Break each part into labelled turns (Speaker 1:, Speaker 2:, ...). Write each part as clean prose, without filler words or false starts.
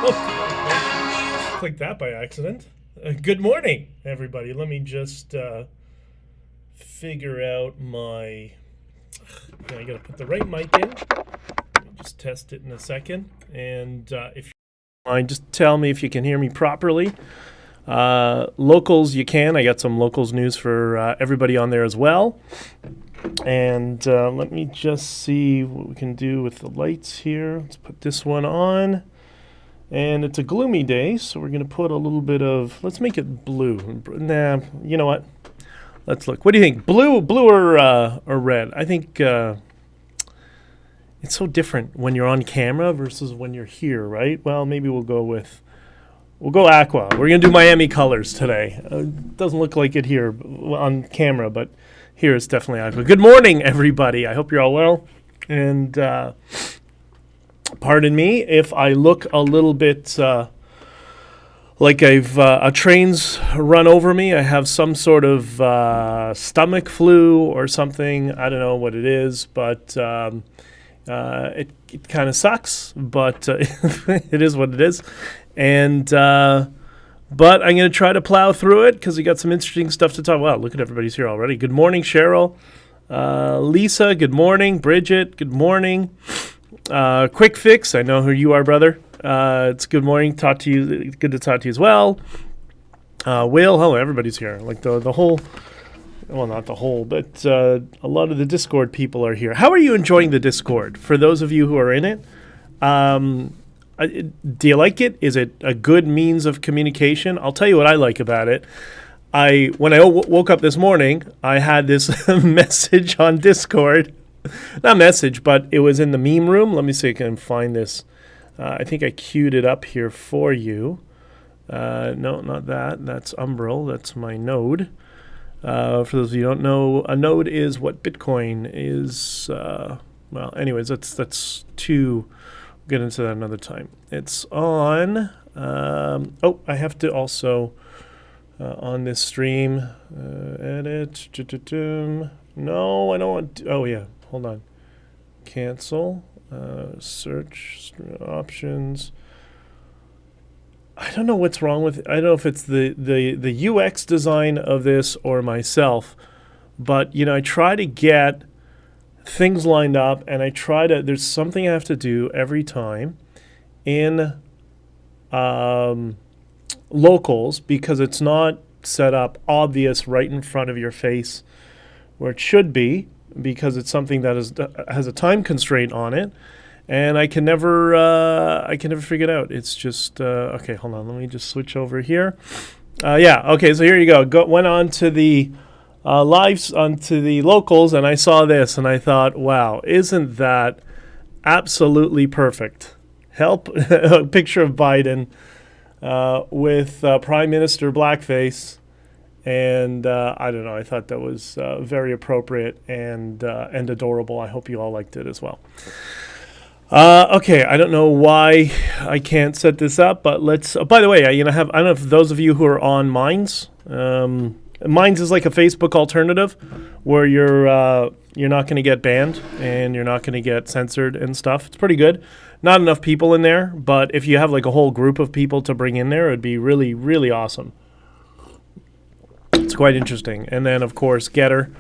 Speaker 1: Clicked that by accident. Good morning, everybody. Let me just figure out my... I gotta put the right mic in. Let me just test it in a second. And if you mind, just tell me if you can hear me properly. Locals, you can. I got some locals news for everybody on there as well. And let me just see what we can do with the lights here. Let's put this one on. And it's a gloomy day, so we're going to put a little bit of... Let's make it blue. Nah, you know what? Let's look. What do you think? Blue or red? I think it's so different when you're on camera versus when you're here, right? Well, maybe we'll go aqua. We're going to do Miami colors today. Doesn't look like it here on camera, but here it's definitely aqua. Good morning, everybody. I hope you're all well. And pardon me if I look a little bit like a train's run over me. I have some sort of stomach flu or something. I don't know what it is, but it kind of sucks, but it is what it is. And but I'm going to try to plow through it because we got some interesting stuff to talk about. Wow, look at everybody's here already. Good morning, Cheryl. Lisa, good morning. Bridget, good morning. Quick Fix, I know who you are, brother. It's good morning. Talk to you. Good to talk to you as well. Will, hello, everybody's here. Like the whole, well, not the whole, but a lot of the Discord people are here. How are you enjoying the Discord? For those of you who are in it, do you like it? Is it a good means of communication? I'll tell you what I like about it. When I woke up this morning, I had this message on Discord. Not message, but it was in the meme room. Let me see if I can find this. I think I queued it up here for you. No, not that. That's Umbrel. That's my node. For those of you who don't know, a node is what Bitcoin is. Well, anyways, that's too... We'll get into that another time. It's on... I have to also... on this stream... edit... No, I don't want... Oh, yeah. Hold on. Cancel. Search options. I don't know what's wrong with... I don't know if it's the UX design of this or myself, but, you know, I try to get things lined up, and I try to... There's something I have to do every time in locals because it's not set up obvious right in front of your face where it should be, because it's something that has a time constraint on it, and I can never figure it out. It's just okay. Hold on, let me just switch over here. Okay. So here you go. Went on to the onto the locals, and I saw this, and I thought, wow, isn't that absolutely perfect? Help! A picture of Biden with Prime Minister blackface. And I don't know. I thought that was very appropriate and adorable. I hope you all liked it as well. Okay, I don't know why I can't set this up, but let's. By the way, I don't know if those of you who are on Minds. Minds is like a Facebook alternative where you're not going to get banned and you're not going to get censored and stuff. It's pretty good. Not enough people in there, but if you have like a whole group of people to bring in there, it'd be really, really awesome. It's quite interesting. And then, of course, Getter.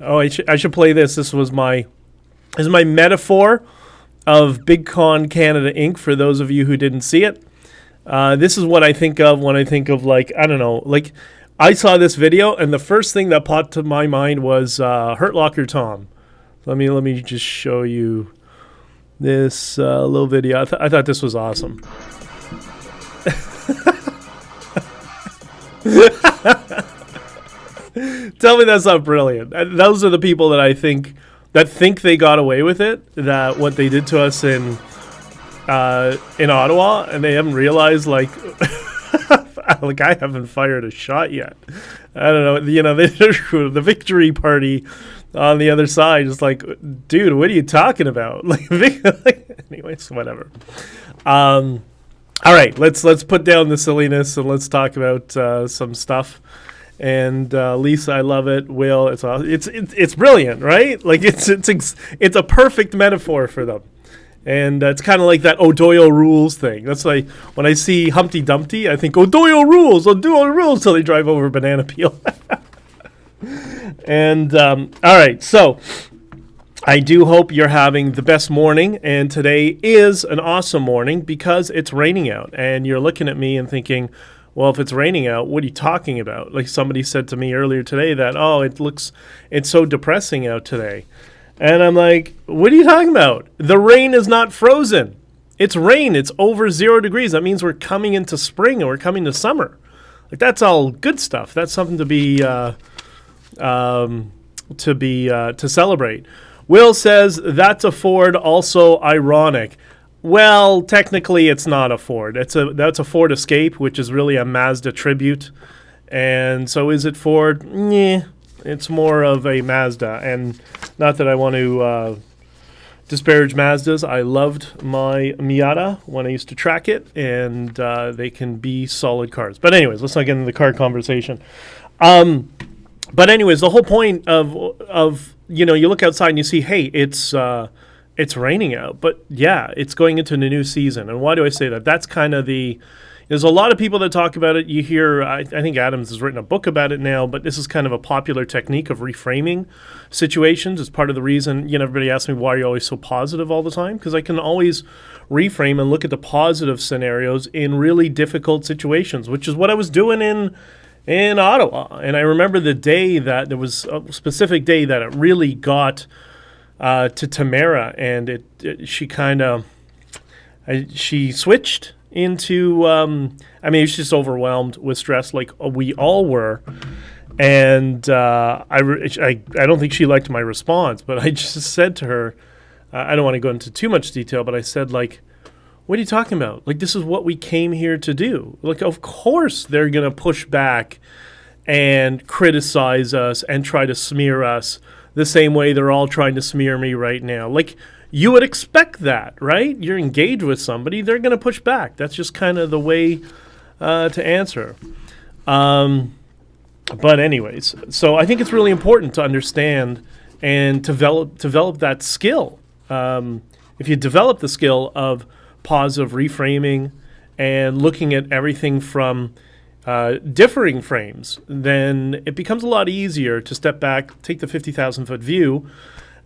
Speaker 1: Oh, I should play this. This is my metaphor of BigCon Canada Inc. For those of you who didn't see it. This is what I think of when I think of, like, I don't know. Like, I saw this video, and the first thing that popped to my mind was Hurt Locker Tom. Let me just show you this little video. I thought this was awesome. Tell me that's not brilliant. Those are the people that I think they got away with it. That what they did to us in Ottawa, and they haven't realized like I haven't fired a shot yet. I don't know. You know, the victory party on the other side is like, dude, what are you talking about? Like, anyways, whatever. All right, let's put down the silliness and let's talk about some stuff. And Lisa, I love it. Will, it's brilliant, right? Like it's a perfect metaphor for them. And it's kind of like that O'Doyle rules thing. That's like when I see Humpty Dumpty, I think O'Doyle rules till they drive over a banana peel. And all right, so I do hope you're having the best morning. And today is an awesome morning because it's raining out. And you're looking at me and thinking, well, if it's raining out, what are you talking about? Like somebody said to me earlier today that, it's so depressing out today. And I'm like, what are you talking about? The rain is not frozen. It's rain. It's over 0 degrees. That means we're coming into spring and we're coming to summer. Like that's all good stuff. That's something to celebrate. Will says that's a Ford, also ironic. Well, technically it's not a Ford. That's a Ford Escape, which is really a Mazda tribute. And so is it Ford? Yeah. It's more of a Mazda, and not that I want to disparage Mazdas. I loved my Miata when I used to track it, and they can be solid cars. But anyways, let's not get into the car conversation. But anyways, the whole point of you look outside and you see, hey, it's raining out, but yeah, it's going into the new season. And why do I say that? That's kind of there's a lot of people that talk about it. You hear, I think Adams has written a book about it now, but this is kind of a popular technique of reframing situations. It's part of the reason, everybody asks me, why are you always so positive all the time? Because I can always reframe and look at the positive scenarios in really difficult situations, which is what I was doing in Ottawa. And I remember the day that there was a specific day that it really got to Tamara, and she switched into she was just overwhelmed with stress like we all were, and I don't think she liked my response, but I just said to her, I don't want to go into too much detail, but I said, like, what are you talking about? Like, this is what we came here to do. Like, of course they're going to push back and criticize us and try to smear us the same way they're all trying to smear me right now. Like, you would expect that, right? You're engaged with somebody, they're going to push back. That's just kind of the way to answer. But anyways, so I think it's really important to understand and develop that skill. If you develop the skill of positive reframing and looking at everything from differing frames, then it becomes a lot easier to step back, take the 50,000-foot view,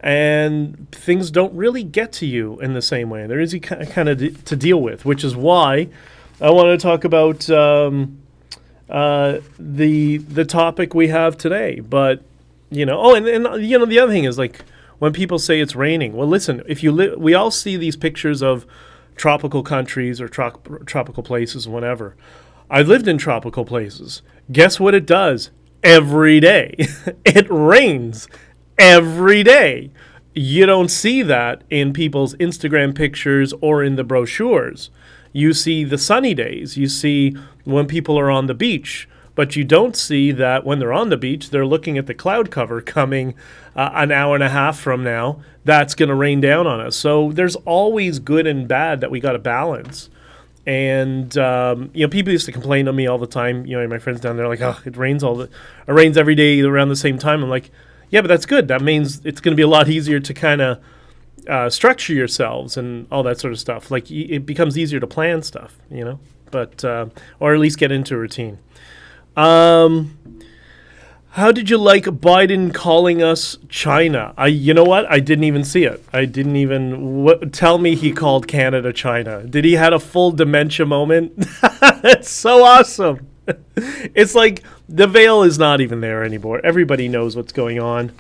Speaker 1: and things don't really get to you in the same way. There is kind of to deal with, which is why I want to talk about the topic we have today. But the other thing is, like, when people say it's raining. Well, listen, if we all see these pictures of tropical countries or tropical places, whatever. I've lived in tropical places. Guess what it does every day? It rains every day. You don't see that in people's Instagram pictures or in the brochures. You see the sunny days. You see when people are on the beach. But you don't see that when they're on the beach, they're looking at the cloud cover coming an hour and a half from now. That's going to rain down on us. So there's always good and bad that we got to balance. And people used to complain to me all the time. My friends down there are like, oh, it rains every day around the same time. I'm like, yeah, but that's good. That means it's going to be a lot easier to kind of structure yourselves and all that sort of stuff. Like, it becomes easier to plan stuff, but or at least get into a routine. How did you like Biden calling us China? You know what? I didn't even see it. I didn't even tell me he called Canada China. Did he had a full dementia moment? That's so awesome. It's like the veil is not even there anymore. Everybody knows what's going on.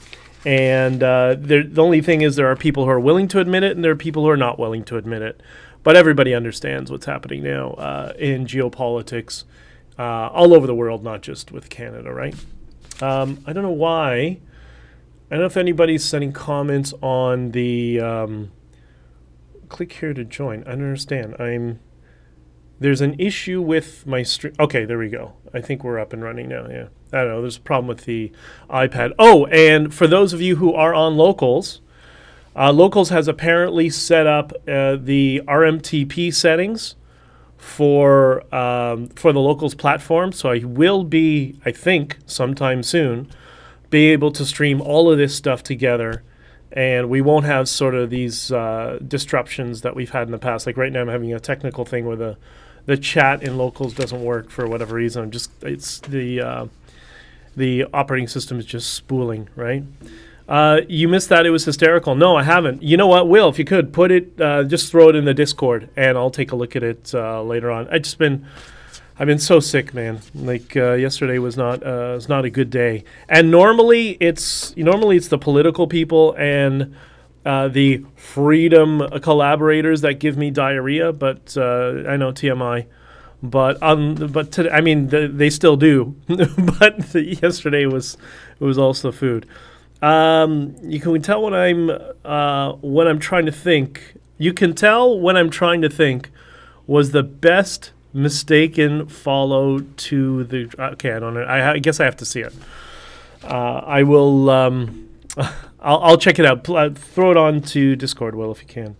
Speaker 1: And the only thing is there are people who are willing to admit it and there are people who are not willing to admit it. But everybody understands what's happening now in geopolitics all over the world, not just with Canada, right? I don't know why. I don't know if anybody's sending comments on the click here to join. I don't understand. There's an issue with my stream. Okay, there we go. I think we're up and running now. Yeah. I don't know. There's a problem with the iPad. Oh, and for those of you who are on Locals, Locals has apparently set up the RMTP settings for the Locals platform. So I will be, I think, sometime soon, be able to stream all of this stuff together and we won't have sort of these disruptions that we've had in the past. Like right now, I'm having a technical thing where the chat in locals doesn't work for whatever reason. It's the operating system is just spooling, right? You missed that. It was hysterical. No, I haven't. You know what, Will, if you could, put it, just throw it in the Discord, and I'll take a look at it later on. I've been so sick, man. Like yesterday was not a good day. And normally it's the political people and the freedom collaborators that give me diarrhea, but I know TMI. But today, I mean, they still do. But yesterday was also food. You can tell when I'm trying to think. You can tell when I'm trying to think was the best mistaken follow to the. Okay, I don't know. I guess I have to see it. I will. I'll check it out. Throw it on to Discord, Will, if you can.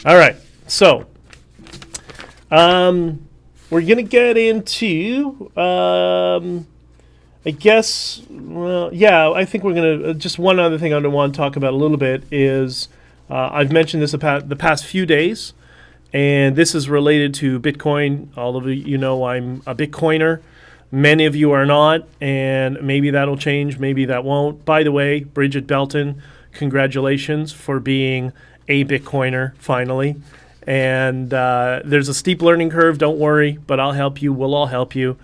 Speaker 1: All right. So, we're gonna get into. I guess, well, yeah, I think we're going to, just one other thing I want to talk about a little bit is, I've mentioned this the past few days, and this is related to Bitcoin. All of you know I'm a Bitcoiner. Many of you are not, and maybe that'll change, maybe that won't. By the way, Bridget Belton, congratulations for being a Bitcoiner, finally. And there's a steep learning curve, don't worry, but I'll help you, we'll all help you.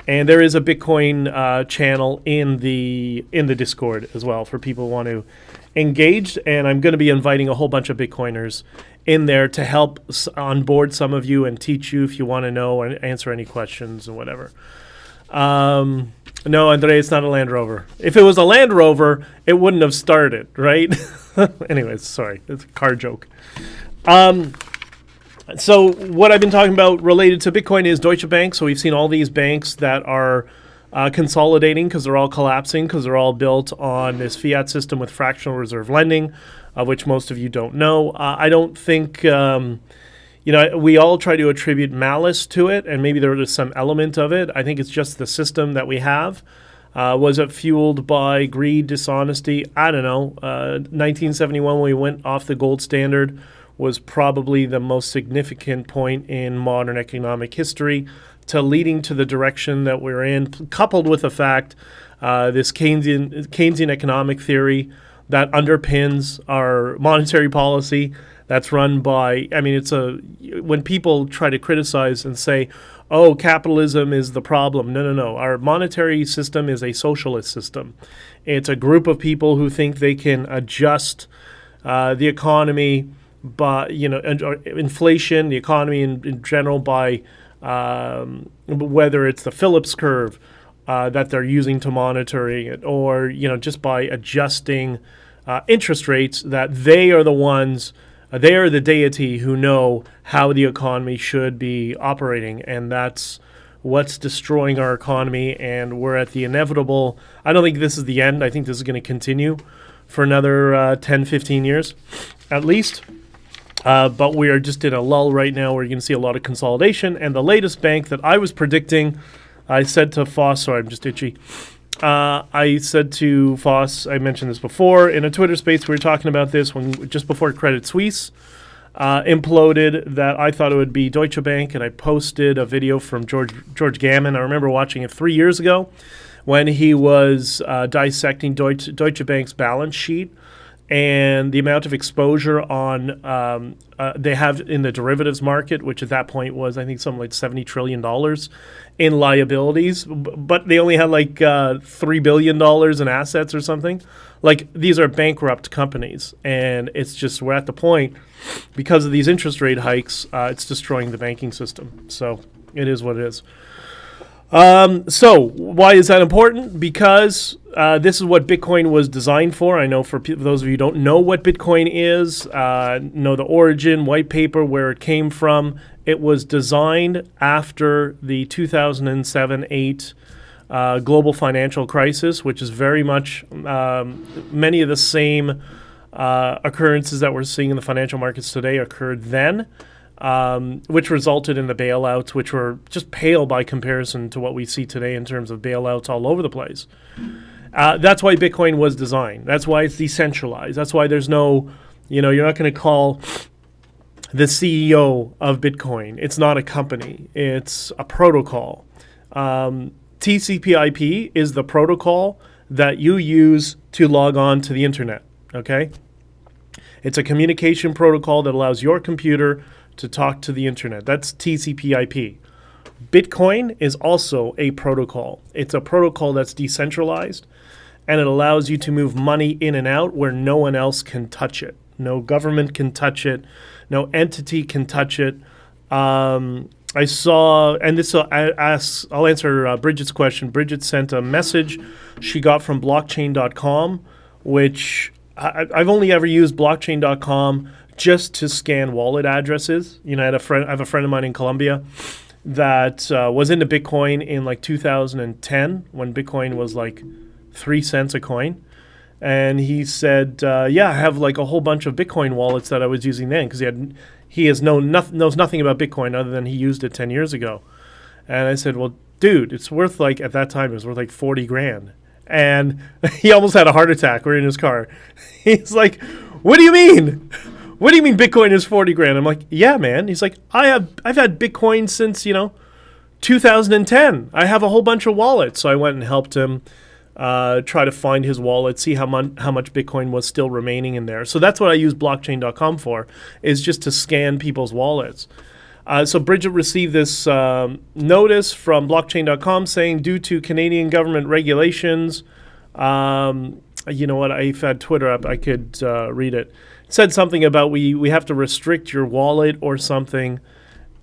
Speaker 1: And there is a Bitcoin channel in the Discord as well for people who want to engage. And I'm going to be inviting a whole bunch of Bitcoiners in there to help onboard some of you and teach you if you want to know and answer any questions and whatever. No, Andre, it's not a Land Rover. If it was a Land Rover, it wouldn't have started, right? Anyways, sorry, it's a car joke. So what I've been talking about related to Bitcoin is Deutsche Bank. So we've seen all these banks that are consolidating because they're all collapsing because they're all built on this fiat system with fractional reserve lending, which most of you don't know. I don't think, we all try to attribute malice to it, and maybe there is some element of it. I think it's just the system that we have. Was it fueled by greed, dishonesty? I don't know. 1971, when we went off the gold standard, was probably the most significant point in modern economic history to leading to the direction that we're in, coupled with the fact this Keynesian economic theory that underpins our monetary policy that's run by, when people try to criticize and say, oh, capitalism is the problem. No. Our monetary system is a socialist system. It's a group of people who think they can adjust the economy by inflation, the economy in general, by whether it's the Phillips curve that they're using to monitor it, or just by adjusting interest rates, that they are the ones, they are the deity who know how the economy should be operating, and that's what's destroying our economy. And we're at the inevitable. I don't think this is the end. I think this is going to continue for another 10, 15 years at least. But we are just in a lull right now where you're going to see a lot of consolidation. And the latest bank that I was predicting, I said to Foss, sorry, I'm just itchy. I said to Foss, I mentioned this before, in a Twitter space, we were talking about this just before Credit Suisse imploded, that I thought it would be Deutsche Bank. And I posted a video from George Gammon. I remember watching it 3 years ago when he was dissecting Deutsche Bank's balance sheet and the amount of exposure on they have in the derivatives market, which at that point was, I think, something like $70 trillion in liabilities, but they only had like $3 billion in assets or something. Like, these are bankrupt companies, and it's just, we're at the point, because of these interest rate hikes, it's destroying the banking system. So it is what it is. So why is that important? Because this is what Bitcoin was designed for. I know for those of you who don't know what Bitcoin is, know the origin, white paper, where it came from. It was designed after the 2007-8 global financial crisis, which is very much many of the same occurrences that we're seeing in the financial markets today occurred then. Which resulted in the bailouts, which were just pale by comparison to what we see today in terms of bailouts all over the place. That's why Bitcoin was designed. That's why it's decentralized. That's why there's no, you're not going to call the CEO of Bitcoin. It's not a company. It's a protocol. TCP/IP is the protocol that you use to log on to the internet. Okay? It's a communication protocol that allows your computer to talk to the internet. That's TCP/IP. Bitcoin is also a protocol. It's a protocol that's decentralized, and it allows you to move money in and out where no one else can touch it. No government can touch it. No entity can touch it. I saw, and this I'll answer Bridget's question. Bridget sent a message she got from blockchain.com, which I've only ever used blockchain.com just to scan wallet addresses. I have a friend of mine in Colombia that was into Bitcoin in like 2010 when Bitcoin was like 3 cents a coin. And he said, I have like a whole bunch of Bitcoin wallets that I was using then because he knows nothing about Bitcoin other than he used it 10 years ago. And I said, well, dude, it's worth like, at that time, it was worth like 40 grand. And he almost had a heart attack. We're in his car. He's like, what do you mean? What do you mean Bitcoin is 40 grand? I'm like, yeah, man. He's like, I've had Bitcoin since, 2010. I have a whole bunch of wallets. So I went and helped him try to find his wallet, see how much Bitcoin was still remaining in there. So that's what I use blockchain.com for, is just to scan people's wallets. So Bridget received this notice from blockchain.com saying due to Canadian government regulations, you know what, I've had Twitter up, I could read it. It said something about we have to restrict your wallet or something.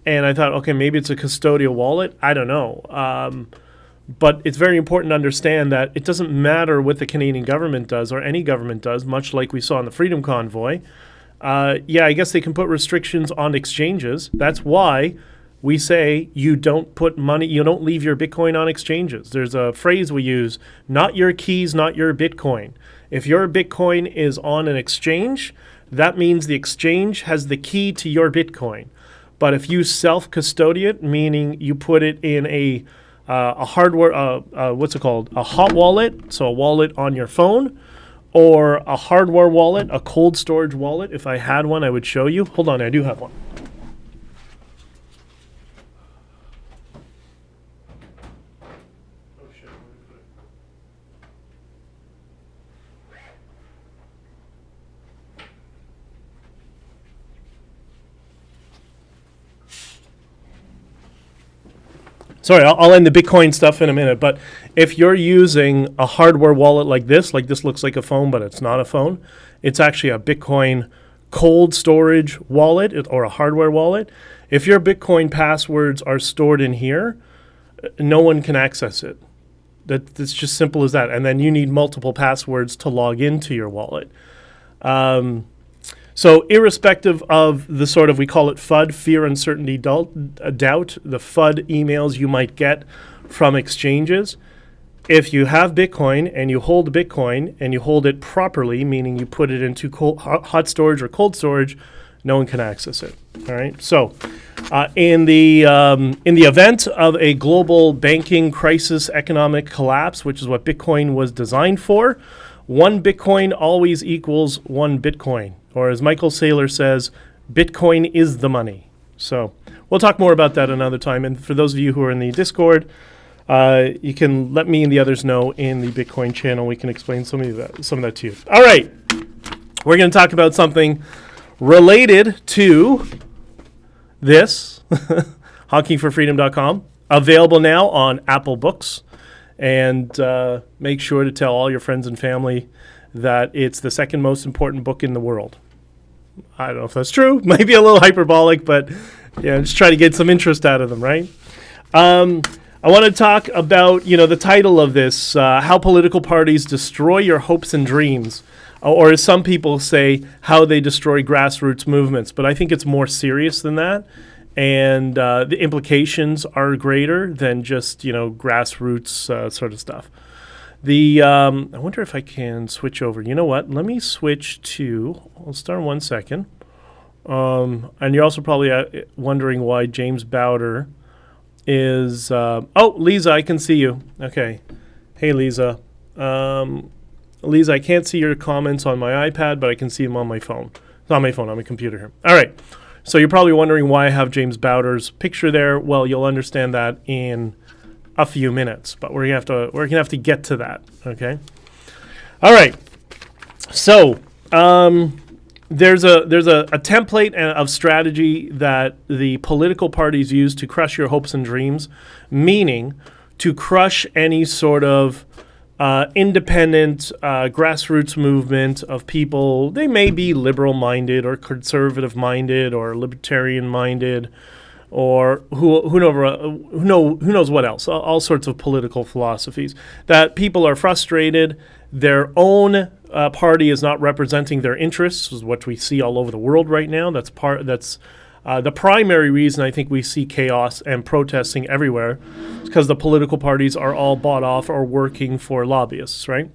Speaker 1: And I thought, okay, maybe it's a custodial wallet. I don't know. But it's very important to understand that it doesn't matter what the Canadian government does or any government does, much like we saw in the Freedom Convoy. I guess they can put restrictions on exchanges. That's why we say you don't leave your Bitcoin on exchanges. There's a phrase we use, not your keys, not your Bitcoin. If your Bitcoin is on an exchange, that means the exchange has the key to your Bitcoin. But if you self-custody it, meaning you put it in a hardware, what's it called? A hot wallet, so a wallet on your phone, or a hardware wallet, a cold storage wallet. If I had one, I would show you. Hold on, I do have one. Oh, shit. Sorry, I'll end the Bitcoin stuff in a minute, but if you're using a hardware wallet like this looks like a phone, but it's not a phone. It's actually a Bitcoin cold storage wallet or a hardware wallet. If your Bitcoin passwords are stored in here, no one can access it. It's just simple as that. And then you need multiple passwords to log into your wallet. So irrespective of the sort of, we call it FUD, fear, uncertainty, doubt, the FUD emails you might get from exchanges, if you have Bitcoin and you hold Bitcoin and you hold it properly, meaning you put it into hot storage or cold storage, no one can access it. All right. So in the event of a global banking crisis, economic collapse, which is what Bitcoin was designed for, one Bitcoin always equals one Bitcoin. Or as Michael Saylor says, Bitcoin is the money. So we'll talk more about that another time. And for those of you who are in the Discord, you can let me and the others know in the Bitcoin channel. We can explain some of that to you. All right. We're going to talk about something related to this, honkingforfreedom.com, available now on Apple Books. And make sure to tell all your friends and family that it's the second most important book in the world. I don't know if that's true. Maybe a little hyperbolic, but just try to get some interest out of them, right? I want to talk about, the title of this, How Political Parties Destroy Your Hopes and Dreams, or as some people say, how they destroy grassroots movements. But I think it's more serious than that. And the implications are greater than just, grassroots sort of stuff. I wonder if I can switch over. You know what? Let me switch to, I'll start 1 second. And you're also probably wondering why James Bowder is, Lisa, I can see you. Okay. Hey, Lisa. Lisa, I can't see your comments on my iPad, but I can see them on my phone. It's not my phone, on my computer here. All right. So you're probably wondering why I have James Bowder's picture there. Well, you'll understand that in a few minutes, but we're gonna have to get to that. Okay. All right. So there's a template of strategy that the political parties use to crush your hopes and dreams, meaning to crush any sort of independent grassroots movement of people. They may be liberal-minded or conservative-minded or libertarian-minded or who knows what else, all sorts of political philosophies. That people are frustrated. Their own party is not representing their interests, is what we see all over the world right now. That's the primary reason I think we see chaos and protesting everywhere, is because the political parties are all bought off or working for lobbyists, right?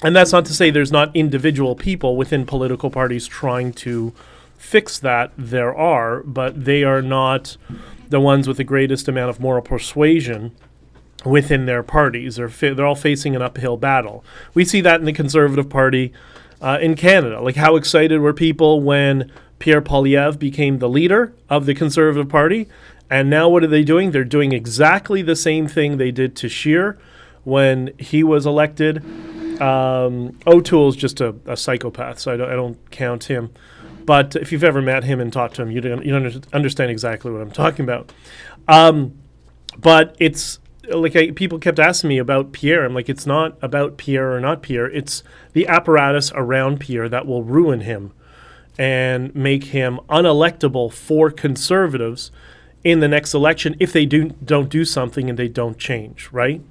Speaker 1: And that's not to say there's not individual people within political parties trying to fix that. There are, but they are not the ones with the greatest amount of moral persuasion within their parties. They're all facing an uphill battle. We see that in the Conservative Party in Canada. Like, how excited were people when Pierre Poilievre became the leader of the Conservative Party? And now what are they doing? They're doing exactly the same thing they did to Scheer when he was elected. O'Toole's just a psychopath, so I don't count him. But if you've ever met him and talked to him, you don't understand exactly what I'm talking about. But it's like people kept asking me about Pierre. I'm like, it's not about Pierre or not Pierre. It's the apparatus around Pierre that will ruin him and make him unelectable for Conservatives in the next election if they don't do something and they don't change, right?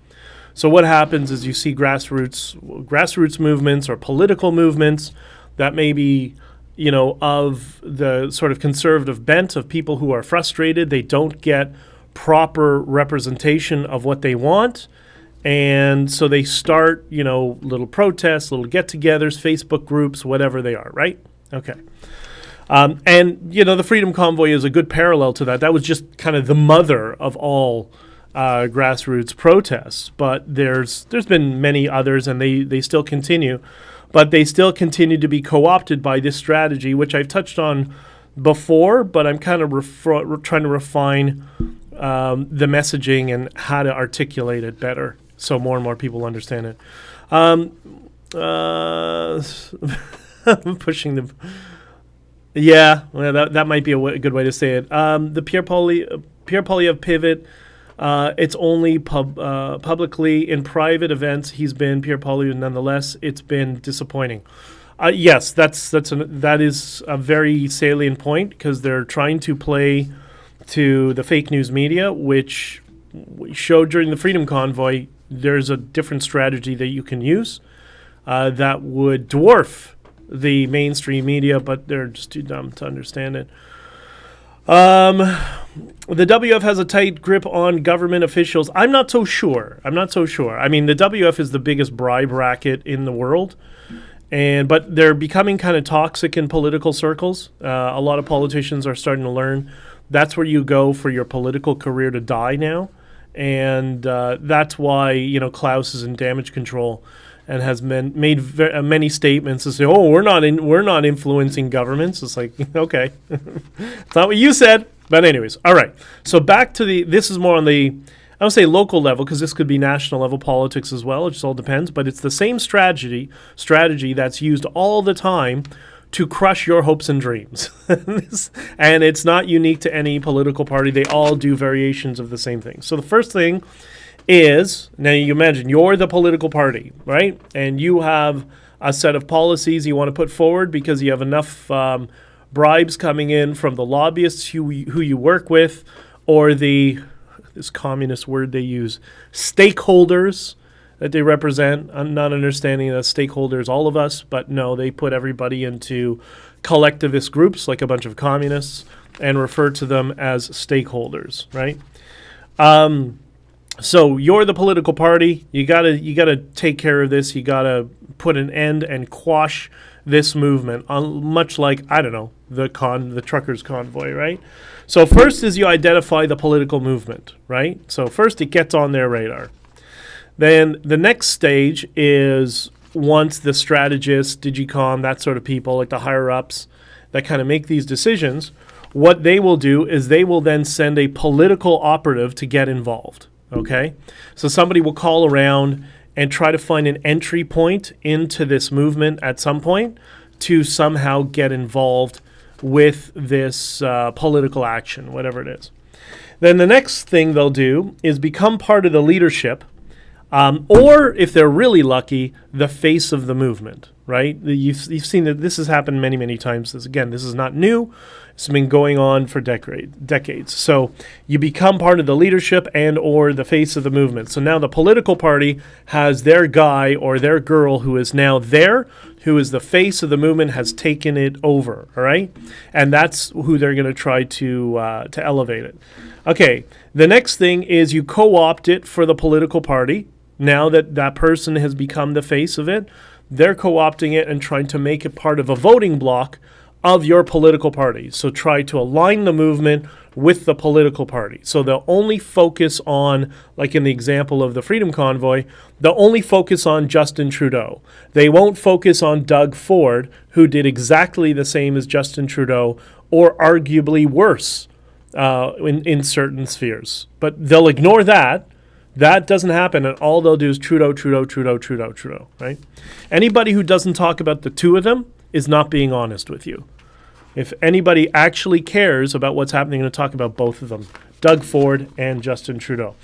Speaker 1: So what happens is you see grassroots movements or political movements that may be, of the sort of conservative bent of people who are frustrated. They don't get proper representation of what they want. And so they start, little protests, little get-togethers, Facebook groups, whatever they are, right? Okay. And the Freedom Convoy is a good parallel to that. That was just kind of the mother of all grassroots protests. But there's been many others, and they still continue. But they still continue to be co-opted by this strategy, which I've touched on before, but I'm kind of trying to refine the messaging and how to articulate it better so more and more people understand it. Pushing the... Yeah, well, that might be a good way to say it. The Pierre Poilievre pivot, it's only publicly. In private events, he's been Pierre Poilievre. Nonetheless, it's been disappointing. Yes, that is a very salient point, because they're trying to play to the fake news media, which we showed during the Freedom Convoy. There's a different strategy that you can use that would dwarf the mainstream media, but they're just too dumb to understand it. The WF has a tight grip on government officials. I'm not so sure. I mean, the WF is the biggest bribe racket in the world, but they're becoming kind of toxic in political circles. A lot of politicians are starting to learn that's where you go for your political career to die now, and that's why Klaus is in damage control and has made many statements to say, "Oh, we're not influencing governments." It's like, okay, it's not what you said. But anyways, all right. So back to this is more on the, I don't say local level, because this could be national level politics as well. It just all depends. But it's the same strategy that's used all the time to crush your hopes and dreams. And it's not unique to any political party. They all do variations of the same thing. So the first thing is, now you imagine you're the political party, right? And you have a set of policies you want to put forward because you have enough bribes coming in from the lobbyists who you work with, or this communist word they use, stakeholders that they represent. I'm not understanding that stakeholders, all of us, but no, they put everybody into collectivist groups like a bunch of communists and refer to them as stakeholders, right? So you're the political party. You gotta take care of this. You gotta put an end and quash this movement. Much like, I don't know, the truckers' convoy, right? So first is you identify the political movement, right? So first it gets on their radar. Then the next stage is once the strategists, Digicom, that sort of people, like the higher ups that kind of make these decisions, what they will do is they will then send a political operative to get involved. Okay? So somebody will call around and try to find an entry point into this movement at some point to somehow get involved with this political action, whatever it is. Then the next thing they'll do is become part of the leadership, or if they're really lucky, the face of the movement, right? You've seen that this has happened many, many times. This is not new. It's been going on for decades. So you become part of the leadership and or the face of the movement. So now the political party has their guy or their girl who is now there, who is the face of the movement, has taken it over, all right? And that's who they're going to try to elevate it. Okay, the next thing is you co-opt it for the political party. Now that that person has become the face of it, they're co-opting it and trying to make it part of a voting block of your political party. So try to align the movement with the political party. So they'll only focus on, like in the example of the Freedom Convoy, they'll only focus on Justin Trudeau. They won't focus on Doug Ford, who did exactly the same as Justin Trudeau, or arguably worse in certain spheres. But they'll ignore that. That doesn't happen, and all they'll do is Trudeau, Trudeau, Trudeau, Trudeau, Trudeau, right? Anybody who doesn't talk about the two of them is not being honest with you. If anybody actually cares about what's happening, they're going to talk about both of them, Doug Ford and Justin Trudeau.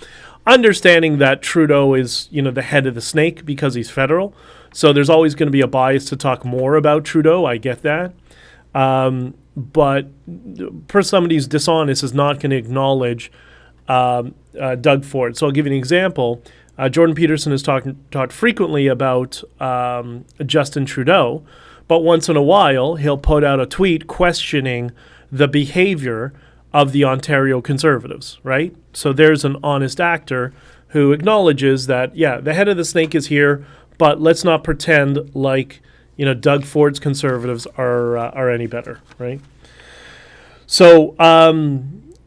Speaker 1: Understanding that Trudeau is, the head of the snake because he's federal, so there's always going to be a bias to talk more about Trudeau. I get that. But somebody who's dishonest is not going to acknowledge Doug Ford. So I'll give you an example. Jordan Peterson has talked frequently about Justin Trudeau, but once in a while he'll put out a tweet questioning the behavior of the Ontario Conservatives, right? So there's an honest actor who acknowledges that, yeah, the head of the snake is here, but let's not pretend like, Doug Ford's Conservatives are any better, right? So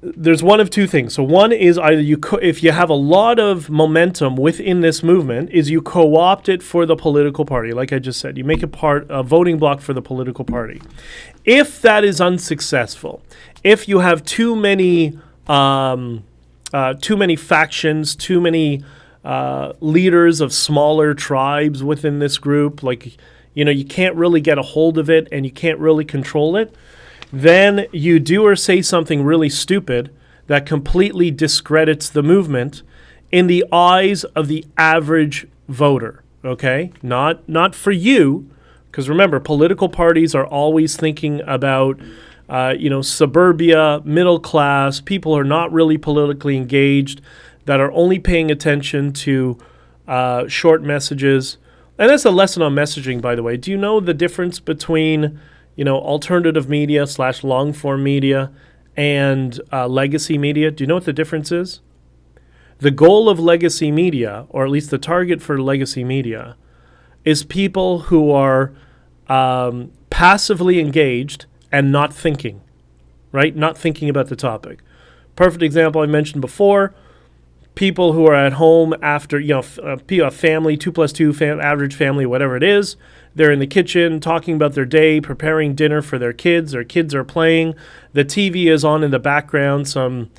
Speaker 1: there's one of two things. So one is either if you have a lot of momentum within this movement, is you co-opt it for the political party. Like I just said, you make it a voting block for the political party. If that is unsuccessful, if you have too many factions, too many leaders of smaller tribes within this group, like, you can't really get a hold of it and you can't really control it, then you do or say something really stupid that completely discredits the movement in the eyes of the average voter, okay? Not for you, because remember, political parties are always thinking about, suburbia, middle class, people who are not really politically engaged, that are only paying attention to short messages. And that's a lesson on messaging, by the way. Do you know the difference between alternative media / long form media and legacy media? Do you know what the difference is? The goal of legacy media, or at least the target for legacy media, is people who are passively engaged and not thinking, right? Not thinking about the topic. Perfect example I mentioned before, people who are at home after, a family, 2+2, average family, whatever it is. They're in the kitchen talking about their day, preparing dinner for their kids. Their kids are playing. The TV is on in the background, some,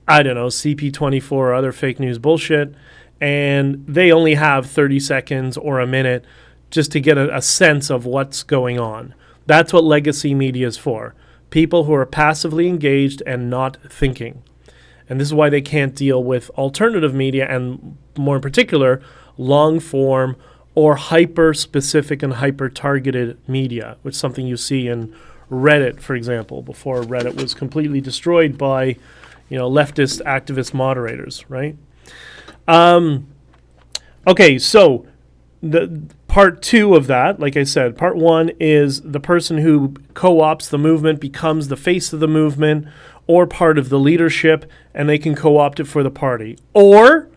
Speaker 1: CP24 or other fake news bullshit. And they only have 30 seconds or a minute just to get a sense of what's going on. That's what legacy media is for. People who are passively engaged and not thinking. And this is why they can't deal with alternative media and, more in particular, long-form or hyper-specific and hyper-targeted media, which is something you see in Reddit, for example, before Reddit was completely destroyed by, leftist activist moderators, right? Okay, so the part two of that, like I said, part one is the person who co-opts the movement becomes the face of the movement or part of the leadership, and they can co-opt it for the party. Or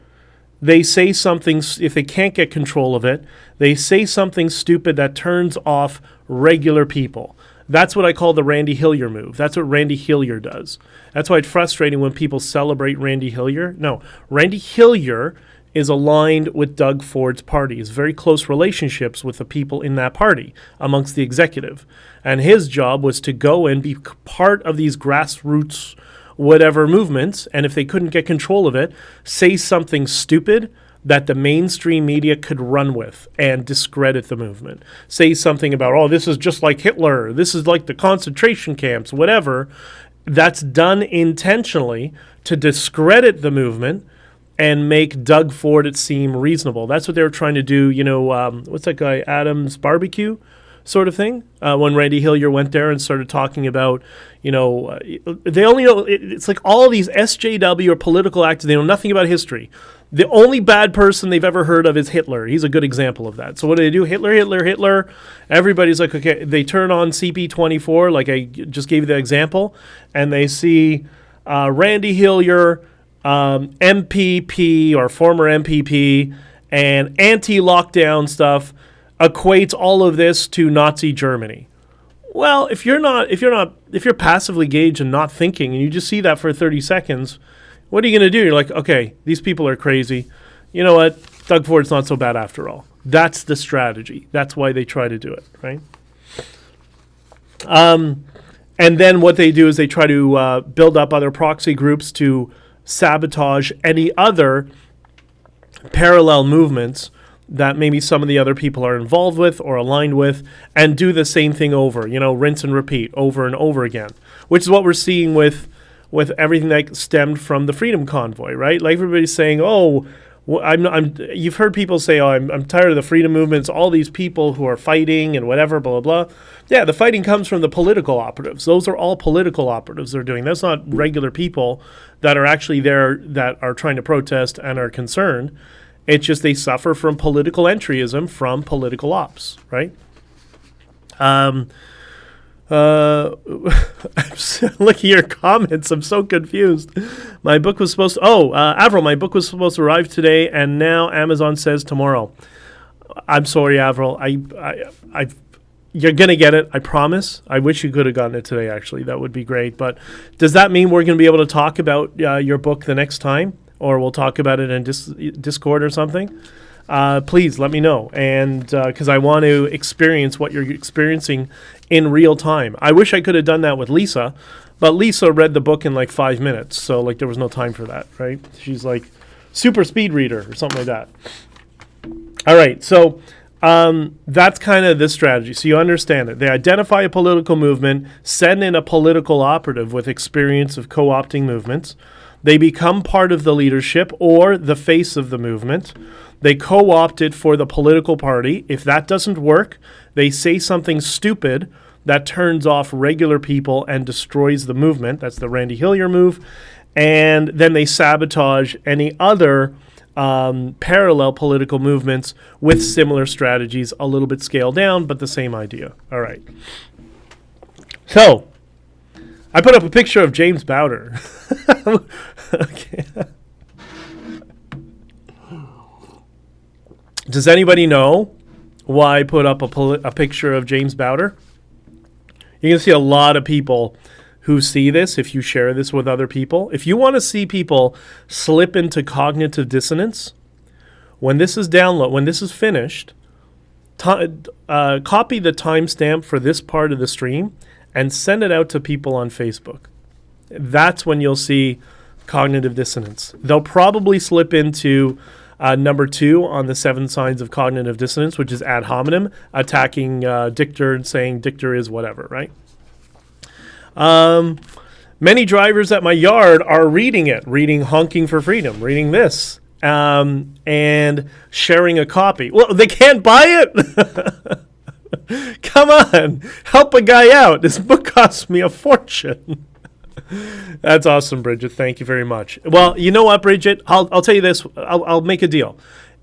Speaker 1: they say something, if they can't get control of it, they say something stupid that turns off regular people. That's what I call the Randy Hillier move. That's what Randy Hillier does. That's why it's frustrating when people celebrate Randy Hillier. No, Randy Hillier is aligned with Doug Ford's party. He has very close relationships with the people in that party amongst the executive. And his job was to go and be part of these grassroots whatever movements, and if they couldn't get control of it, say something stupid that the mainstream media could run with and discredit the movement. Say something about, oh, this is just like Hitler, this is like the concentration camps, whatever. That's done intentionally to discredit the movement and make Doug Ford it seem reasonable. That's what they were trying to do, what's that guy, Adam's Barbecue sort of thing? When Randy Hillier went there and started talking about, they only know, it's like all these SJW or political actors, they know nothing about history. The only bad person they've ever heard of is Hitler. He's a good example of that. So what do they do? Hitler, Hitler, Hitler. Everybody's like, okay, they turn on CP24, like I just gave you the example, and they see Randy Hillier, MPP or former MPP, and anti-lockdown stuff equates all of this to Nazi Germany. Well, if you're passively gauged and not thinking, and you just see that for 30 seconds, what are you going to do? You're like, okay, these people are crazy. You know what? Doug Ford's not so bad after all. That's the strategy. That's why they try to do it, right? And then what they do is they try to build up other proxy groups to sabotage any other parallel movements that maybe some of the other people are involved with or aligned with, and do the same thing over, rinse and repeat over and over again, which is what we're seeing with everything that stemmed from the Freedom Convoy, right? Like everybody's saying, oh, you've heard people say, oh, I'm tired of the freedom movements, all these people who are fighting and whatever, blah, blah, blah. Yeah, the fighting comes from the political operatives. Those are all political operatives they're doing. That's not regular people that are actually there that are trying to protest and are concerned. It's just they suffer from political entryism from political ops, right? I'm looking at your comments. I'm so confused. My book was supposed to... Avril, my book was supposed to arrive today, and now Amazon says tomorrow. I'm sorry, Avril. You're going to get it, I promise. I wish you could have gotten it today, actually. That would be great. But does that mean we're going to be able to talk about your book the next time? Or we'll talk about it in Discord or something? Please let me know. And because I want to experience what you're experiencing in real time. I wish I could have done that with Lisa, but Lisa read the book in like 5 minutes. So like there was no time for that, right? She's like super speed reader or something like that. All right, so that's kind of the strategy. So you understand it. They identify a political movement, send in a political operative with experience of co-opting movements. They become part of the leadership or the face of the movement. They co-opt it for the political party. If that doesn't work, they say something stupid that turns off regular people and destroys the movement. That's the Randy Hillier move. And then they sabotage any other parallel political movements with similar strategies, a little bit scaled down, but the same idea. All right. So, I put up a picture of James Bowder. Okay. Does anybody know why I put up a picture of James Bowder? You can see a lot of people who see this if you share this with other people. If you want to see people slip into cognitive dissonance, when this is finished, copy the timestamp for this part of the stream and send it out to people on Facebook. That's when you'll see cognitive dissonance. They'll probably slip into number 2 on the 7 signs of cognitive dissonance, which is ad hominem, attacking Dichter and saying Dichter is whatever, right? Many drivers at my yard are reading Honking For Freedom, reading this, and sharing a copy. Well, they can't buy it? Come on, help a guy out. This book cost me a fortune. That's awesome, Bridget. Thank you very much. Well, you know what, Bridget? I'll tell you this. I'll make a deal.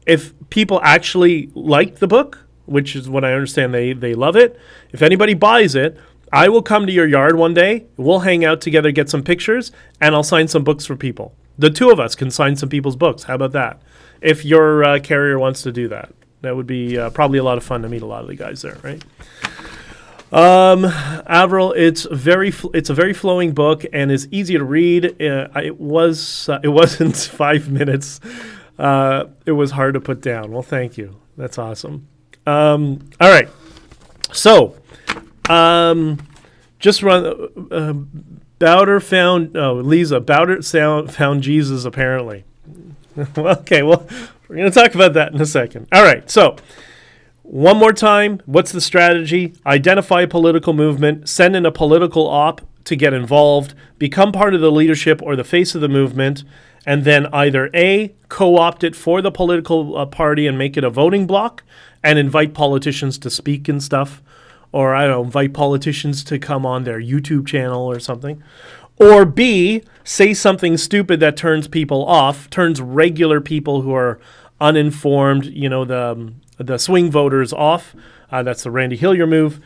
Speaker 1: If people actually like the book, which is what I understand they love it, if anybody buys it, I will come to your yard one day. We'll hang out together, get some pictures, and I'll sign some books for people. The two of us can sign some people's books. How about that? If your carrier wants to do that. That would be probably a lot of fun to meet a lot of the guys there, right? Avril, it's a very flowing book and is easy to read. It wasn't 5 minutes. It was hard to put down. Well, thank you. That's awesome. All right. So, just run. Bowder found. Oh, Lisa. Bowder found Jesus. Apparently. Okay. Well, we're going to talk about that in a second. All right. So, one more time. What's the strategy? Identify a political movement. Send in a political op to get involved. Become part of the leadership or the face of the movement. And then either A, co-opt it for the political party and make it a voting block and invite politicians to speak and stuff. Or, I don't know, invite politicians to come on their YouTube channel or something. Or B, say something stupid that turns people off, turns regular people who are uninformed, the swing voters off. That's the Randy Hillier move.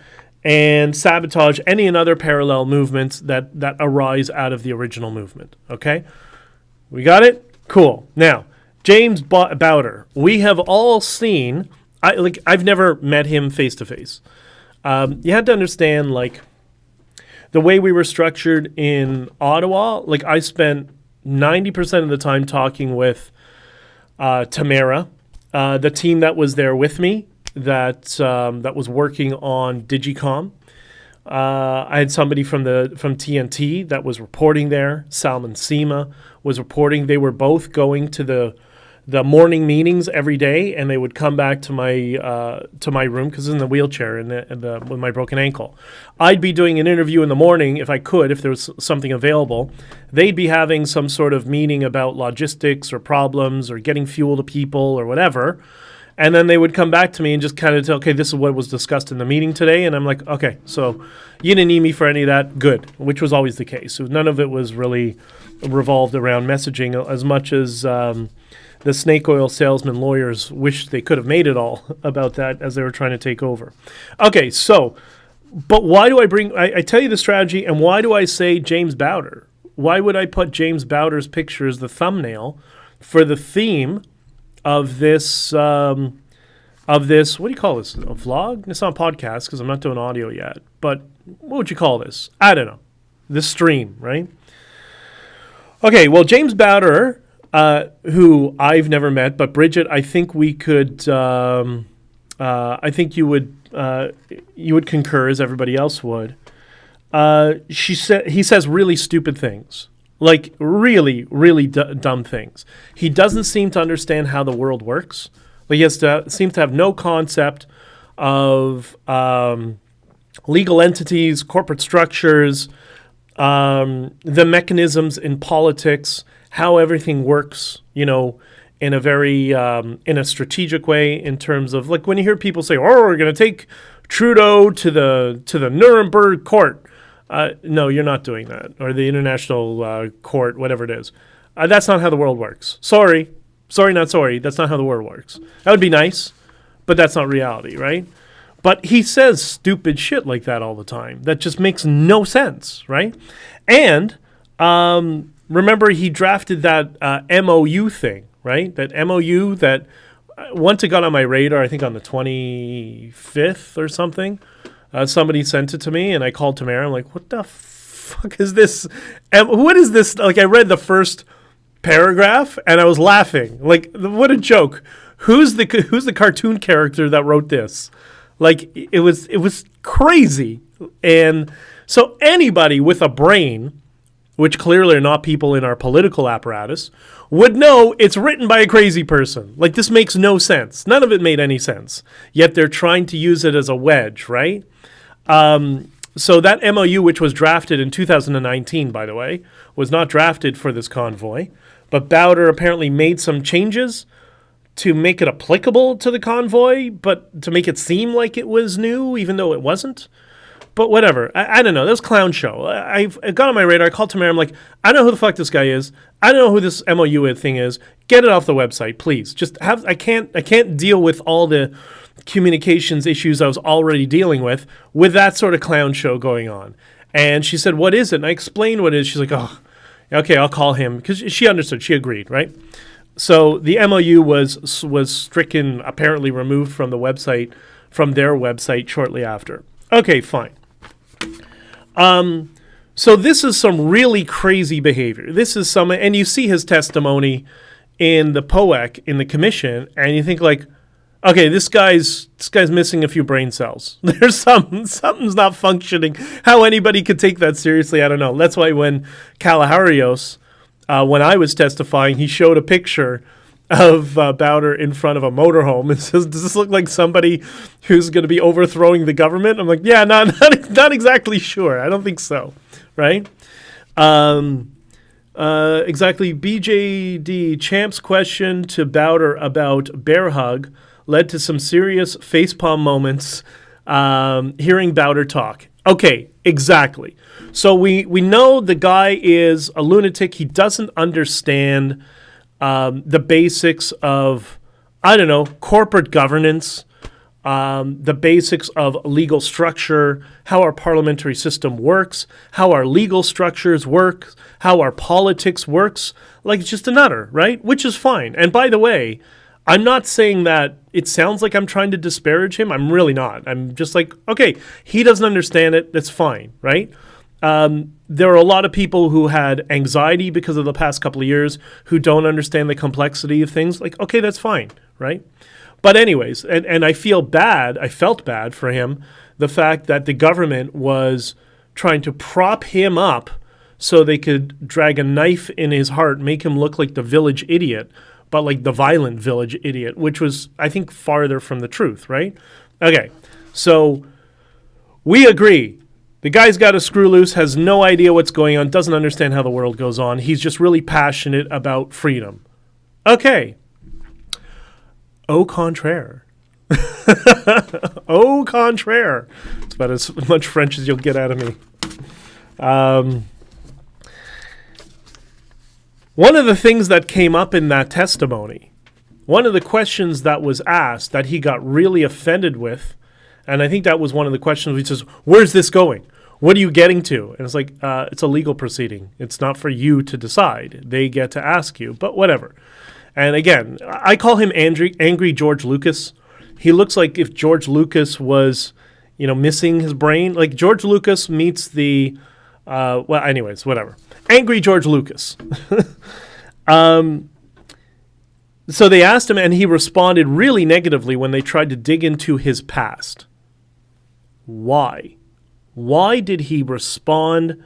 Speaker 1: And sabotage any and other parallel movements that arise out of the original movement. Okay? We got it? Cool. Now, James Bowder. We have all seen. I've never met him face to face. You had to understand, the way we were structured in Ottawa. I spent 90% of the time talking with Tamara, the team that was there with me, that was working on Digicom. I had somebody from TNT that was reporting there. Salman Seema was reporting. They were both going to the morning meetings every day, and they would come back to my room because in the wheelchair with my broken ankle. I'd be doing an interview in the morning if I could, if there was something available. They'd be having some sort of meeting about logistics or problems or getting fuel to people or whatever. And then they would come back to me and just kind of tell, okay, this is what was discussed in the meeting today. And I'm like, okay, so you didn't need me for any of that. Good, which was always the case. So none of it was really revolved around messaging as much as the snake oil salesman lawyers wish they could have made it all about that as they were trying to take over. Okay, so, but why do I tell you the strategy, and why do I say James Bowder? Why would I put James Bowder's picture as the thumbnail for the theme of this, what do you call this, a vlog? It's not a podcast because I'm not doing audio yet, but what would you call this? I don't know. This stream, right? Okay, well, James Bowder, who I've never met, but Bridget, I think we could, I think you would concur as everybody else would. He says really stupid things. Really, really dumb things. He doesn't seem to understand how the world works. He seems to have no concept of legal entities, corporate structures, the mechanisms in politics, how everything works, in a very in a strategic way in terms of when you hear people say, "Oh, we're going to take Trudeau to the Nuremberg court." No, you're not doing that. Or the international court, whatever it is. That's not how the world works. Sorry, not sorry. That's not how the world works. That would be nice, but that's not reality, right? But he says stupid shit like that all the time. That just makes no sense, right? And remember, he drafted that MOU thing, right? That MOU that once it got on my radar, I think on the 25th or something. Somebody sent it to me, and I called Tamara. I'm like, what the fuck is this? What is this? I read the first paragraph, and I was laughing. What a joke. Who's the cartoon character that wrote this? It was crazy. And so anybody with a brain, which clearly are not people in our political apparatus, would know it's written by a crazy person. This makes no sense. None of it made any sense. Yet they're trying to use it as a wedge, right? So that MOU, which was drafted in 2019, by the way, was not drafted for this convoy. But Bowder apparently made some changes to make it applicable to the convoy, but to make it seem like it was new, even though it wasn't. But whatever. I don't know. That was a clown show. It got on my radar. I called Tamara. I'm like, I don't know who the fuck this guy is. I don't know who this MOU thing is. Get it off the website, please. I can't deal with all the communications issues I was already dealing with that sort of clown show going on. And she said, what is it? And I explained what it is. She's like, oh, okay, I'll call him. Because she understood. She agreed, right? So the MOU was stricken, apparently removed from the website, from their website shortly after. Okay, fine. So this is some really crazy behavior. This is and you see his testimony in the POEC, in the commission, and you think like, okay, this guy's missing a few brain cells. There's something's not functioning. How anybody could take that seriously, I don't know. That's why when Kalaharios, when I was testifying, he showed a picture of Bowder in front of a motorhome and says, "Does this look like somebody who's going to be overthrowing the government?" I'm like, "Yeah, not exactly sure. I don't think so." Right? Exactly. BJD Champ's question to Bowder about bear hug led to some serious facepalm moments hearing Bowder talk. Okay, exactly. So we know the guy is a lunatic. He doesn't understand the basics of, I don't know, corporate governance, the basics of legal structure, how our parliamentary system works, how our legal structures work, how our politics works. Like, it's just a nutter, right? Which is fine. And by the way, I'm not saying that it sounds like I'm trying to disparage him. I'm really not. I'm just like, okay, he doesn't understand it. That's fine, right? There are a lot of people who had anxiety because of the past couple of years who don't understand the complexity of things. Like, okay, that's fine, right? But anyways, and I felt bad for him, the fact that the government was trying to prop him up so they could drag a knife in his heart, make him look like the village idiot, but like the violent village idiot, which was, I think, farther from the truth, right? Okay, so we agree. The guy's got a screw loose, has no idea what's going on, doesn't understand how the world goes on. He's just really passionate about freedom. Okay. Au contraire. Au contraire. It's about as much French as you'll get out of me. One of the things that came up in that testimony, one of the questions that was asked that he got really offended with, and I think that was one of the questions, he says, "Where's this going? What are you getting to?" And it's like, it's a legal proceeding. It's not for you to decide. They get to ask you, but whatever. And again, I call him angry George Lucas. He looks like if George Lucas was, missing his brain. Like George Lucas meets the, well, anyways, whatever. Angry George Lucas. So they asked him, and he responded really negatively when they tried to dig into his past. Why? Why did he respond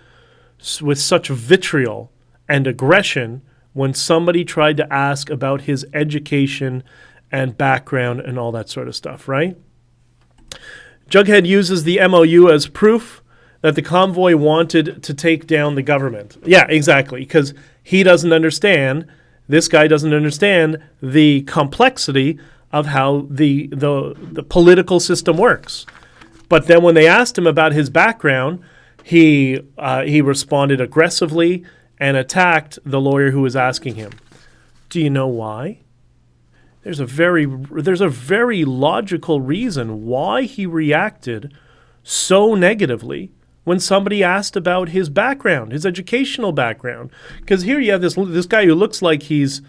Speaker 1: with such vitriol and aggression when somebody tried to ask about his education and background and all that sort of stuff, right? Jughead uses the MOU as proof that the convoy wanted to take down the government. Yeah, exactly, because he doesn't understand, this guy doesn't understand the complexity of how the political system works. But then when they asked him about his background, he responded aggressively and attacked the lawyer who was asking him. Do you know why? There's a very logical reason why he reacted so negatively when somebody asked about his background, his educational background. Because here you have this guy who looks like he's,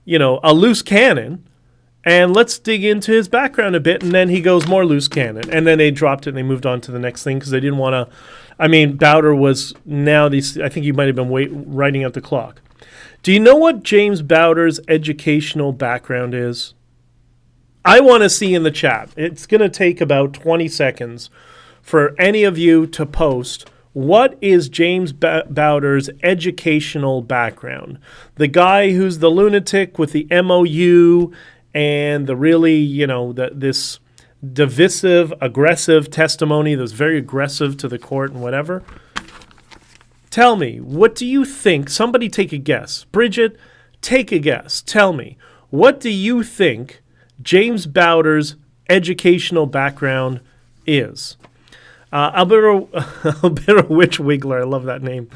Speaker 1: a loose cannon, and let's dig into his background a bit, and then he goes more loose cannon. And then they dropped it and they moved on to the next thing because they didn't want to. I mean, Bowder was I think he might have been writing out the clock. Do you know what James Bowder's educational background is? I want to see in the chat. It's going to take about 20 seconds for any of you to post, what is James Bowder's educational background? The guy who's the lunatic with the MOU and the really, this divisive, aggressive testimony that's very aggressive to the court and whatever. Tell me, what do you think? Somebody take a guess. Bridget, take a guess. Tell me, what do you think James Bowder's educational background is? Alberto Witch Wiggler, I love that name.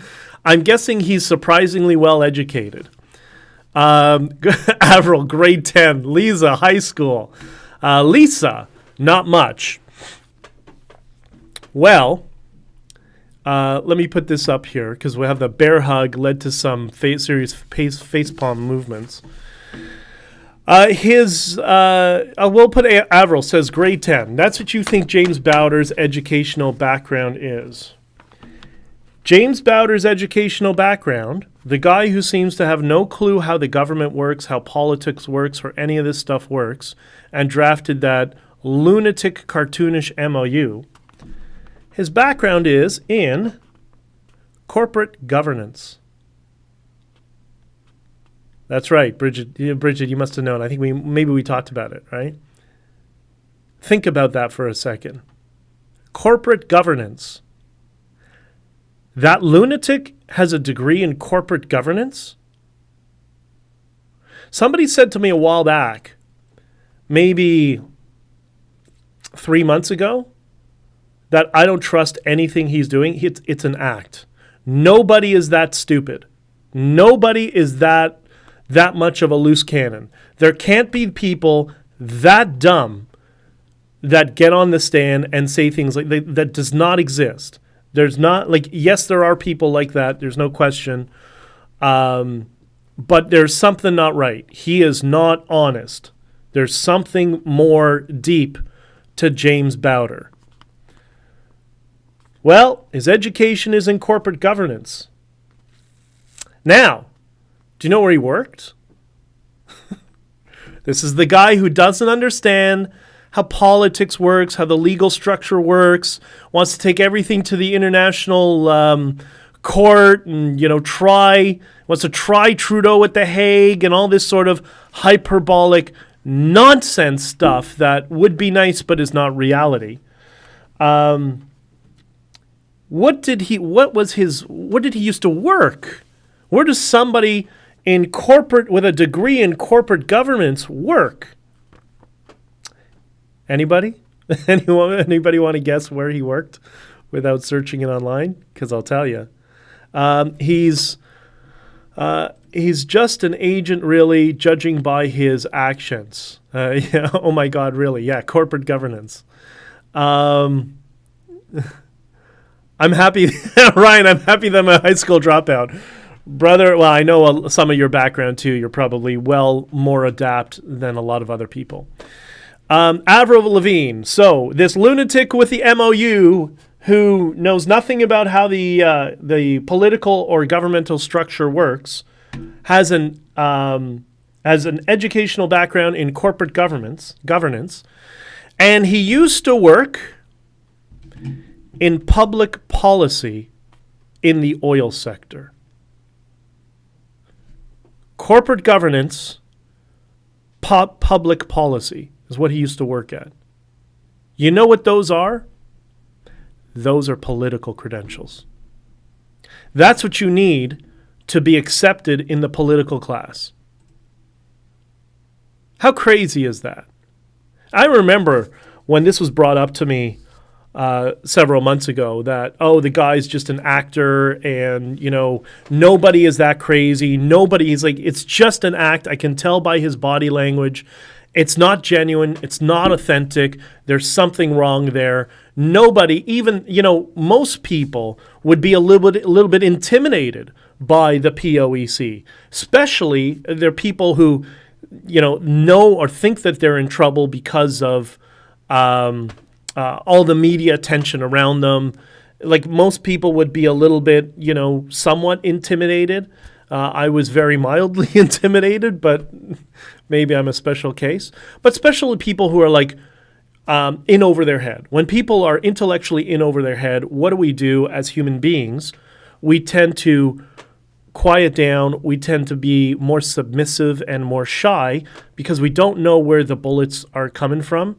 Speaker 1: I'm guessing he's surprisingly well educated. Avril, grade 10. Lisa, high school. Lisa, not much. Well, let me put this up here because we have the bear hug led to some serious facepalm movements. We'll put Avril says grade 10. That's what you think James Bowder's educational background is. James Bowder's educational background, the guy who seems to have no clue how the government works, how politics works, or any of this stuff works, and drafted that lunatic cartoonish MOU, his background is in corporate governance. That's right, Bridget. Bridget, you must have known. I think maybe we talked about it, right? Think about that for a second. Corporate governance. That lunatic has a degree in corporate governance? Somebody said to me a while back, maybe 3 months ago, that I don't trust anything he's doing. It's an act. Nobody is that stupid. Nobody is that much of a loose cannon. There can't be people that dumb that get on the stand and say things like that does not exist. There's not, like, yes, there are people like that. There's no question. But there's something not right. He is not honest. There's something more deep to James Bowder. Well, his education is in corporate governance. Now, do you know where he worked? This is the guy who doesn't understand how politics works, how the legal structure works, wants to take everything to the international court and, wants to try Trudeau at The Hague and all this sort of hyperbolic nonsense stuff that would be nice but is not reality. What did he used to work? Where does somebody in corporate with a degree in corporate governance work? Anybody? Anybody want to guess where he worked without searching it online? Because I'll tell you. He's just an agent, really, judging by his actions. Yeah, oh my God, really? Yeah, corporate governance. I'm happy, Ryan, I'm happy that I'm a high school dropout. Brother, well, I know some of your background too. You're probably well more adept than a lot of other people. Avril Lavigne. So this lunatic with the MOU who knows nothing about how the political or governmental structure works has an educational background in corporate governance, and he used to work in public policy in the oil sector. Corporate governance, public policy is what he used to work at. You know what those are? Those are political credentials. That's what you need to be accepted in the political class. How crazy is that? I remember when this was brought up to me several months ago that, the guy's just an actor and, nobody is that crazy. Nobody is like, it's just an act. I can tell by his body language. It's not genuine. It's not authentic. There's something wrong there. Nobody, even, most people would be a little bit intimidated by the POEC. Especially there are people who, know or think that they're in trouble because of all the media attention around them. Like most people would be a little bit, somewhat intimidated. I was very mildly intimidated, but maybe I'm a special case. But especially people who are like in over their head. When people are intellectually in over their head, what do we do as human beings? We tend to quiet down. We tend to be more submissive and more shy because we don't know where the bullets are coming from.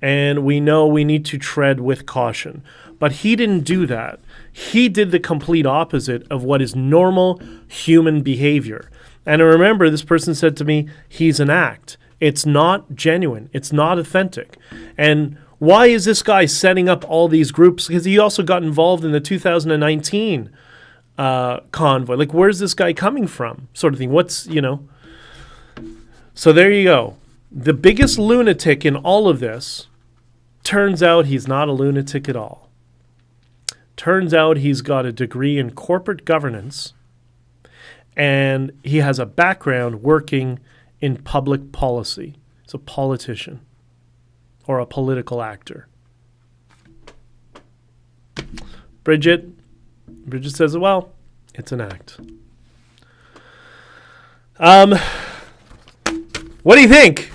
Speaker 1: And we know we need to tread with caution. But he didn't do that. He did the complete opposite of what is normal human behavior. And I remember this person said to me, he's an act. It's not genuine. It's not authentic. And why is this guy setting up all these groups? Because he also got involved in the 2019 convoy. Like, where's this guy coming from? Sort of thing. So there you go. The biggest lunatic in all of this, turns out he's not a lunatic at all. Turns out he's got a degree in corporate governance and he has a background working in public policy. He's a politician or a political actor. Bridget, Bridget says, well, it's an act. What do you think?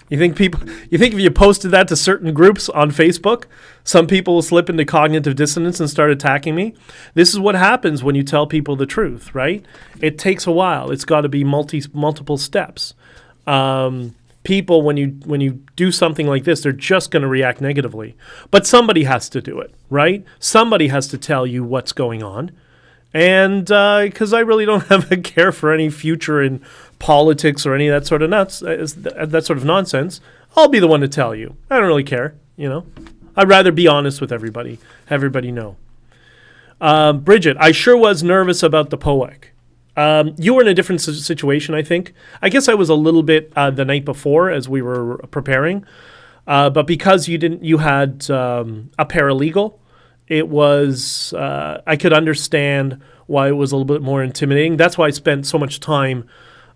Speaker 1: You think if you posted that to certain groups on Facebook, some people will slip into cognitive dissonance and start attacking me? This is what happens when you tell people the truth, right? It takes a while. It's got to be multiple steps. People, when you do something like this, they're just going to react negatively. But somebody has to do it, right? Somebody has to tell you what's going on. And because I really don't have a care for any future in politics or any of that sort of that sort of nonsense, I'll be the one to tell you. I don't really care, I'd rather be honest with everybody, have everybody know. Bridget, I sure was nervous about the POEC. You were in a different situation, I think. I guess I was a little bit the night before as we were preparing, but because you had a paralegal. It was, I could understand why it was a little bit more intimidating. That's why I spent so much time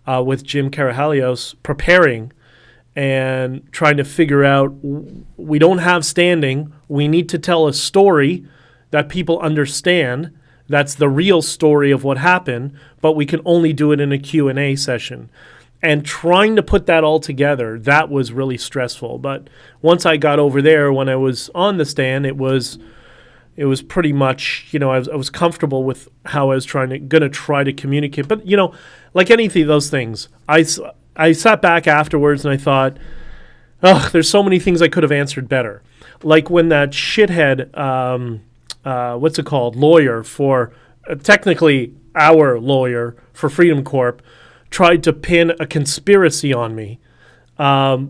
Speaker 1: with Jim Karahalios preparing and trying to figure out, we don't have standing. We need to tell a story that people understand. That's the real story of what happened, but we can only do it in a Q&A session. And trying to put that all together, that was really stressful. But once I got over there, when I was on the stand, it was pretty much, I was comfortable with how I was gonna try to communicate. But like anything, those things, I sat back afterwards and I thought, there's so many things I could have answered better. Like when that shithead, lawyer for technically our lawyer for Freedom Corp, tried to pin a conspiracy on me,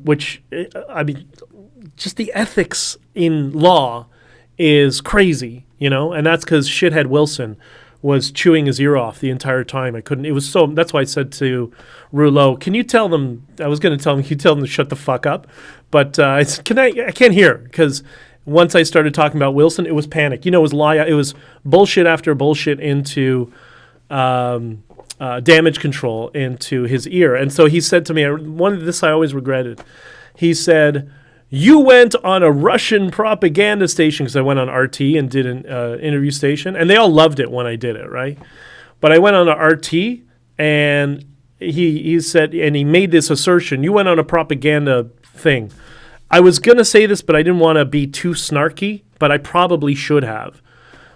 Speaker 1: which just the ethics in law is crazy, and that's because shithead Wilson was chewing his ear off the entire time. That's why I said to Rouleau, can you tell them, I was going to tell him, can you tell them to shut the fuck up? But I can't hear, because once I started talking about Wilson, it was panic. It was bullshit after bullshit into damage control into his ear. And so he said to me, this I always regretted. He said, you went on a Russian propaganda station, because I went on RT and did an interview station, and they all loved it when I did it, right? But I went on a RT, and he said, and he made this assertion, you went on a propaganda thing. I was going to say this, but I didn't want to be too snarky, but I probably should have.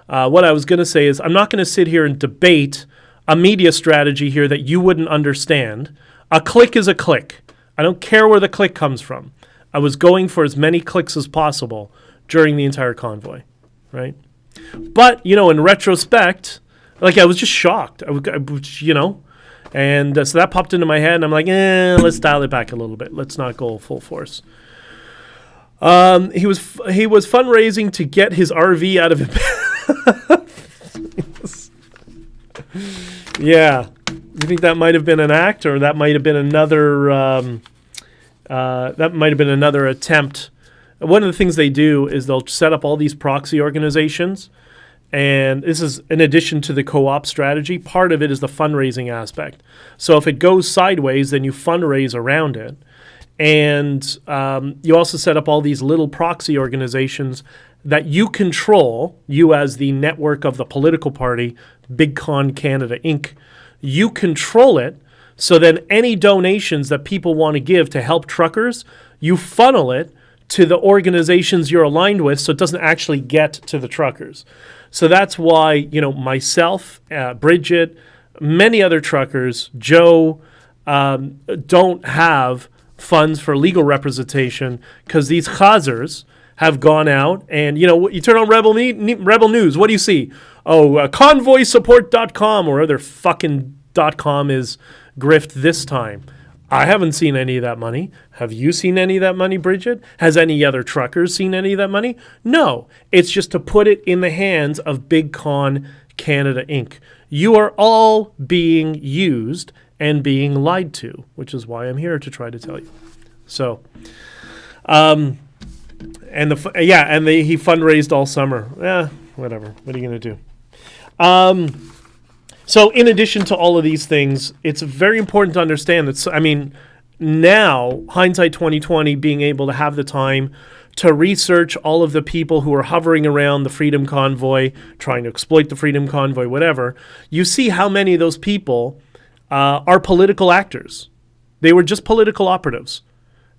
Speaker 1: What I was going to say is, I'm not going to sit here and debate a media strategy here that you wouldn't understand. A click is a click. I don't care where the click comes from. I was going for as many clicks as possible during the entire convoy, right? But, in retrospect, I was just shocked, and so that popped into my head, and I'm like, let's dial it back a little bit. Let's not go full force. He was fundraising to get his RV out of it. Yeah. You think that might have been an act, or that might have been another attempt? One of the things they do is they'll set up all these proxy organizations, and this is in addition to the co-op strategy. Part of it is the fundraising aspect. So if it goes sideways, then you fundraise around it. And you also set up all these little proxy organizations that you control, you as the network of the political party, Big Con Canada Inc., you control it, so then any donations that people want to give to help truckers, you funnel it to the organizations you're aligned with, so it doesn't actually get to the truckers. So that's why, myself, Bridget, many other truckers, Joe, don't have funds for legal representation, because these chazers have gone out and, you turn on Rebel News, what do you see? Convoysupport.com or other fucking .com is grift this time. I haven't seen any of that money. Have you seen any of that money, Bridget? Has any other truckers seen any of that money? No. It's just to put it in the hands of Big Con Canada Inc. You are all being used and being lied to, which is why I'm here to try to tell you. So, he fundraised all summer. Whatever. What are you going to do? So in addition to all of these things, it's very important to understand that, now, hindsight 2020, being able to have the time to research all of the people who are hovering around the Freedom Convoy, trying to exploit the Freedom Convoy, whatever, you see how many of those people are political actors. They were just political operatives.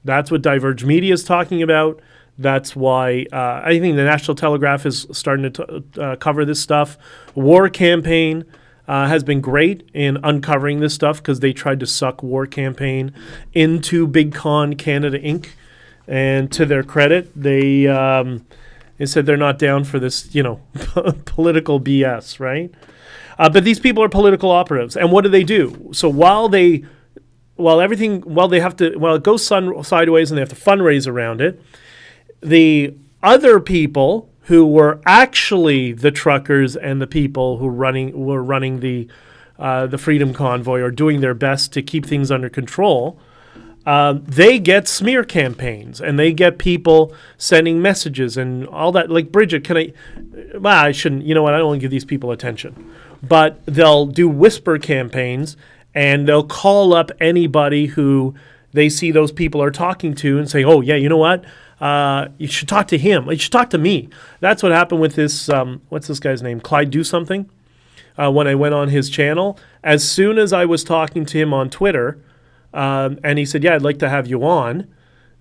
Speaker 1: That's what Diverge Media is talking about. That's why I think the National Telegraph is starting to cover this stuff. War Campaign has been great in uncovering this stuff because they tried to suck War Campaign into Big Con Canada Inc., and to their credit, they said they're not down for this, political BS, right? But these people are political operatives, and what do? So while it goes sideways and they have to fundraise around it, the other people who were actually the truckers and the people who were running the Freedom Convoy are doing their best to keep things under control. They get smear campaigns and they get people sending messages and all that. Like, Bridget, I shouldn't, I don't want to give these people attention. But they'll do whisper campaigns and they'll call up anybody who they see those people are talking to and say, oh, yeah, you know what? You should talk to him. You should talk to me. That's what happened with this, what's this guy's name? Clyde Do Something. When I went on his channel, as soon as I was talking to him on Twitter, and he said, yeah, I'd like to have you on.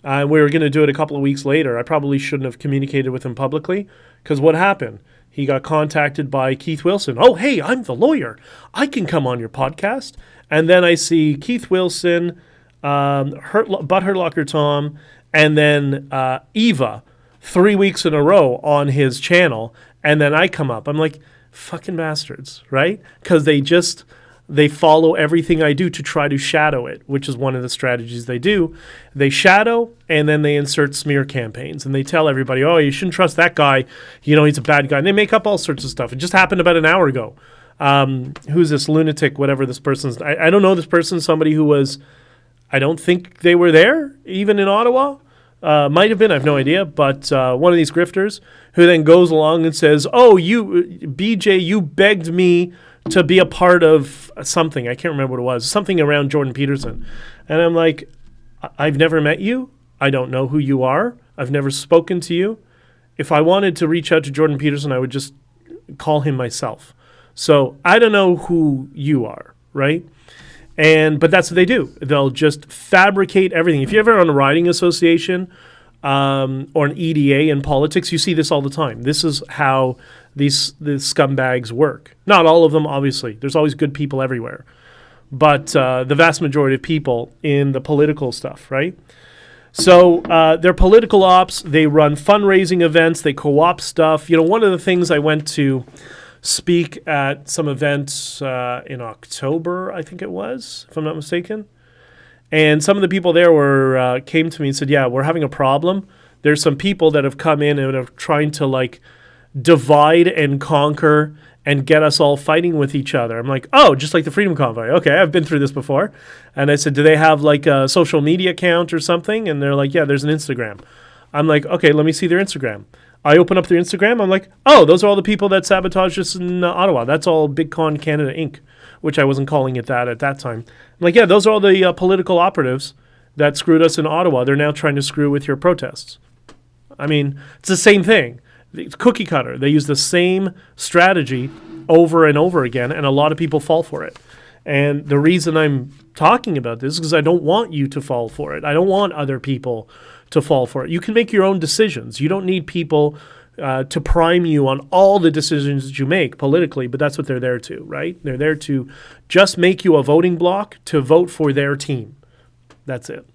Speaker 1: We were going to do it a couple of weeks later. I probably shouldn't have communicated with him publicly because what happened? He got contacted by Keith Wilson. Oh, hey, I'm the lawyer. I can come on your podcast. And then I see Keith Wilson, Butthurt Tom, and then Eva 3 weeks in a row on his channel. And then I come up. I'm like, fucking bastards, right? Because they follow everything I do to try to shadow it, which is one of the strategies they do. They shadow, and then they insert smear campaigns. And they tell everybody, oh, you shouldn't trust that guy. He's a bad guy. And they make up all sorts of stuff. It just happened about an hour ago. Who's this lunatic, whatever this person's... I don't know this person, somebody who was... I don't think they were there, even in Ottawa. Might have been, I have no idea. But one of these grifters who then goes along and says, oh, BJ, you begged me to be a part of something. I can't remember what it was. Something around Jordan Peterson. And I'm like, I've never met you. I don't know who you are. I've never spoken to you. If I wanted to reach out to Jordan Peterson, I would just call him myself. So I don't know who you are, right? But that's what they do. They'll just fabricate everything. If you're ever on a riding association or an EDA in politics, you see this all the time. This is how these scumbags work. Not all of them, obviously. There's always good people everywhere. But the vast majority of people in the political stuff, right? So they're political ops. They run fundraising events. They co-op stuff. One of the things I went to speak at some events in October, I think it was, if I'm not mistaken. And some of the people there came to me and said, yeah, we're having a problem. There's some people that have come in and are trying to divide and conquer and get us all fighting with each other. I'm like, oh, just like the Freedom Convoy. Okay, I've been through this before. And I said, do they have a social media account or something? And they're like, yeah, there's an Instagram. I'm like, okay, let me see their Instagram. I open up their Instagram. I'm like, oh, those are all the people that sabotaged us in Ottawa. That's all Big Con Canada Inc., which I wasn't calling it that at that time. I'm like, yeah, those are all the political operatives that screwed us in Ottawa. They're now trying to screw with your protests. I mean, it's the same thing. It's cookie cutter. They use the same strategy over and over again, and a lot of people fall for it. And the reason I'm talking about this is because I don't want you to fall for it. I don't want other people to fall for it. You can make your own decisions. You don't need people to prime you on all the decisions that you make politically, but that's what they're there to, right? They're there to just make you a voting block to vote for their team. That's it.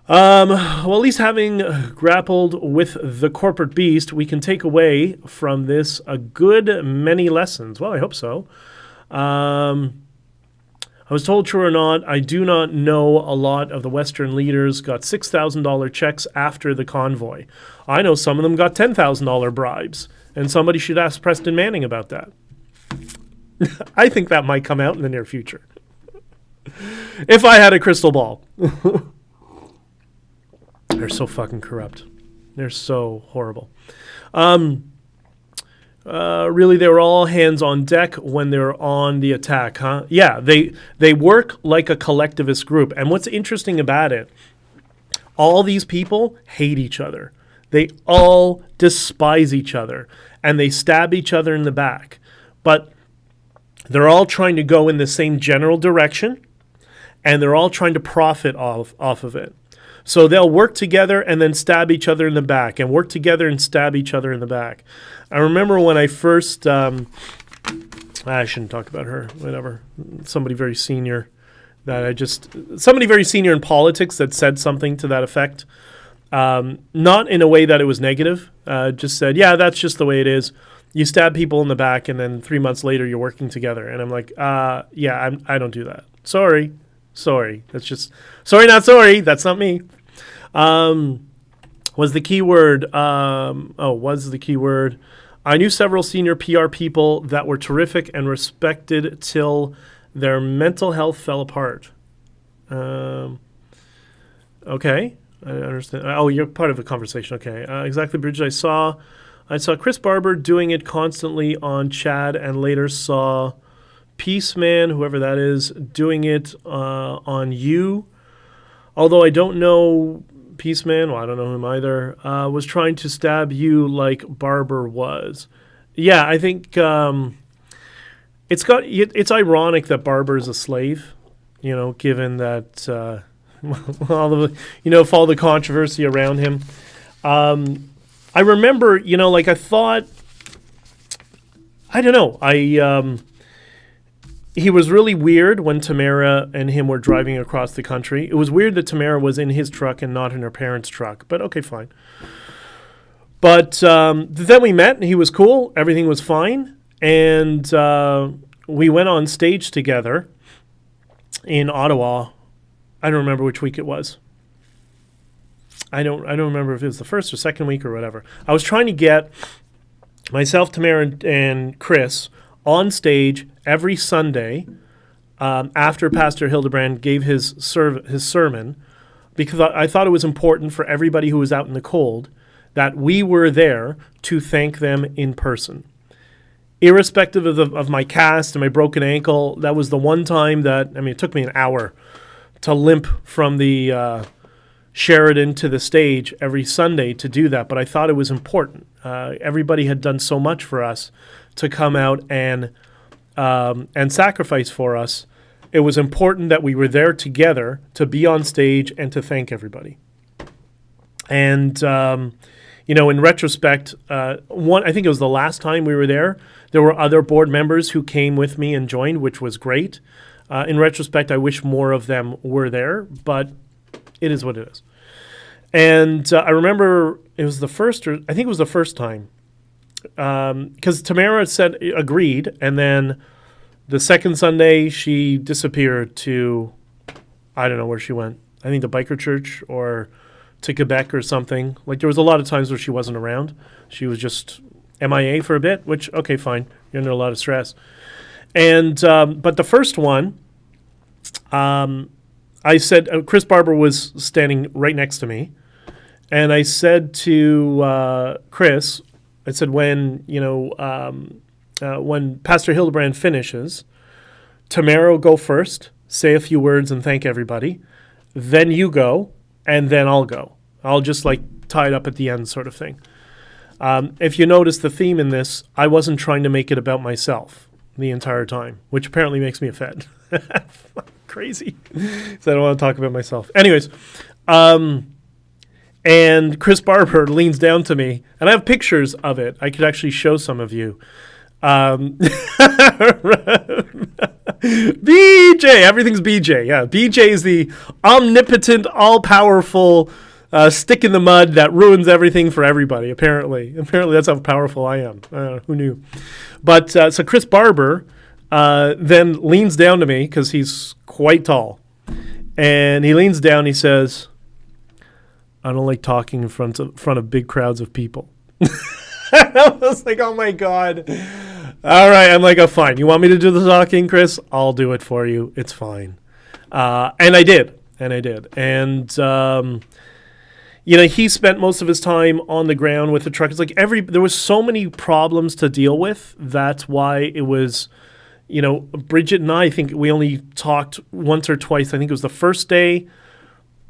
Speaker 1: Well, at least having grappled with the corporate beast, we can take away from this a good many lessons. Well, I hope so. I was told, true or not, I do not know a lot of the Western leaders got $6,000 checks after the convoy. I know some of them got $10,000 bribes, and somebody should ask Preston Manning about that. I think that might come out in the near future. If I had a crystal ball. They're so fucking corrupt. They're so horrible. Really, they were all hands on deck when they're on the attack, huh? Yeah, they work like a collectivist group. And what's interesting about it, all these people hate each other. They all despise each other, and they stab each other in the back. But they're all trying to go in the same general direction, and they're all trying to profit off of it. So they'll work together and then stab each other in the back, and work together and stab each other in the back. I remember when I first, I shouldn't talk about her, whatever, somebody very senior in politics that said something to that effect. Not in a way that it was negative, just said, yeah, that's just the way it is. You stab people in the back, and then 3 months later you're working together. And I'm like, yeah, I don't do that. Sorry. That's just, sorry, not sorry. That's not me. Was the key word. I knew several senior PR people that were terrific and respected till their mental health fell apart. Okay. I understand. Oh, you're part of the conversation. Okay. Exactly, Bridget. I saw Chris Barber doing it constantly on Chad, and later saw Peaceman, whoever that is, doing it on you. Although I don't know Peaceman, well, I don't know him either, was trying to stab you like Barber was. Yeah, I think it's ironic that Barber is a slave, given that all the controversy around him. I remember, I thought, I don't know, he was really weird when Tamara and him were driving across the country. It was weird that Tamara was in his truck and not in her parents' truck, but okay, fine. But then we met, and he was cool. Everything was fine. And we went on stage together in Ottawa. I don't remember which week it was. I don't remember if it was the first or second week or whatever. I was trying to get myself, Tamara, and Chris on stage every Sunday after Pastor Hildebrand gave his sermon, because I thought it was important for everybody who was out in the cold that we were there to thank them in person. Irrespective of my cast and my broken ankle, that was the one time that, it took me an hour to limp from the Sheridan to the stage every Sunday to do that, but I thought it was important. Everybody had done so much for us to come out and sacrifice for us. It was important that we were there together to be on stage and to thank everybody. And, in retrospect, I think it was the last time we were there. There were other board members who came with me and joined, which was great. In retrospect, I wish more of them were there, but it is what it is. And I remember it was the first time, because Tamara agreed, and then the second Sunday she disappeared to, I don't know where she went. I think the biker church or to Quebec or something. Like, there was a lot of times where she wasn't around. She was just MIA for a bit, which, okay, fine. You're under a lot of stress. And but the first one, I said, Chris Barber was standing right next to me, and I said to Chris, I said, when Pastor Hildebrand finishes, Tamara will go first, say a few words and thank everybody, then you go, and then I'll go. I'll just tie it up at the end, sort of thing. If you notice the theme in this, I wasn't trying to make it about myself the entire time, which apparently makes me a fed. Crazy. So I don't want to talk about myself. Anyways, and Chris Barber leans down to me, and I have pictures of it. I could actually show some of you. BJ, everything's BJ. Yeah, BJ is the omnipotent, all-powerful stick in the mud that ruins everything for everybody. Apparently that's how powerful I am. Who knew? But so Chris Barber then leans down to me, because he's quite tall, and he leans down. He says, "I don't like talking in front of big crowds of people." I was like, "Oh my God!" All right, I'm like, "Oh, fine. You want me to do the talking, Chris? I'll do it for you. It's fine." And I did. And he spent most of his time on the ground with the truck. It's like there was so many problems to deal with. That's why it was, Bridget and I think we only talked once or twice. I think it was the first day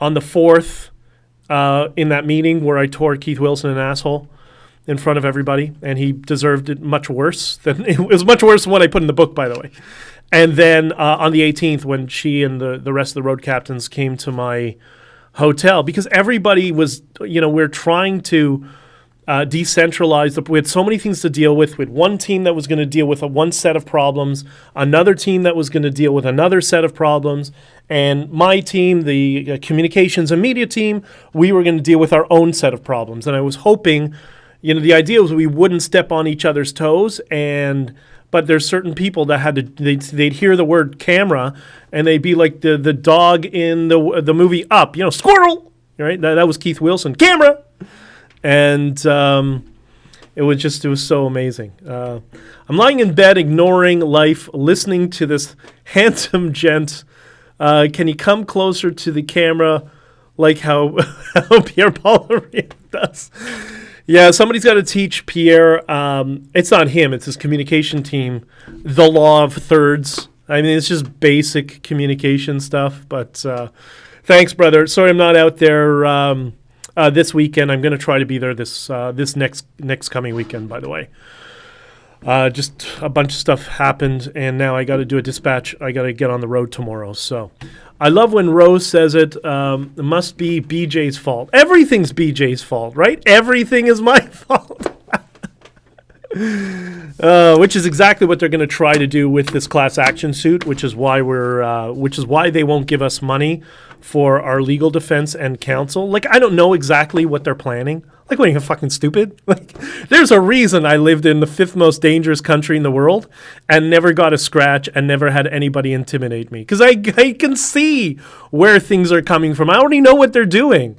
Speaker 1: on the 4th in that meeting where I tore Keith Wilson an asshole in front of everybody, and he deserved it much worse. It was much worse than what I put in the book, by the way. And then on the 18th, when she and the rest of the road captains came to my hotel, because everybody was, we're trying to decentralize. We had so many things to deal with. We had one team that was going to deal with one set of problems, another team that was going to deal with another set of problems, and my team, the communications and media team, we were going to deal with our own set of problems. And I was hoping, the idea was we wouldn't step on each other's toes, but there's certain people that they'd hear the word camera and they'd be like the dog in the movie Up, squirrel, right? That was Keith Wilson, camera. And it was so amazing. I'm lying in bed, ignoring life, listening to this handsome gent. Can you come closer to the camera like how Pierre Paul does? Yeah, somebody's got to teach Pierre. It's not him; it's his communication team. The law of thirds. I mean, it's just basic communication stuff. But thanks, brother. Sorry, I'm not out there this weekend. I'm going to try to be there this next coming weekend. By the way, just a bunch of stuff happened, and now I got to do a dispatch. I got to get on the road tomorrow. So. I love when Rose says it must be BJ's fault. Everything's BJ's fault, right? Everything is my fault. Which is exactly what they're going to try to do with this class action suit, which is why they won't give us money for our legal defense and counsel. Like, I don't know exactly what they're planning. Like, what, are you fucking stupid? Like, there's a reason I lived in the 5th most dangerous country in the world and never got a scratch and never had anybody intimidate me. Because I can see where things are coming from. I already know what they're doing.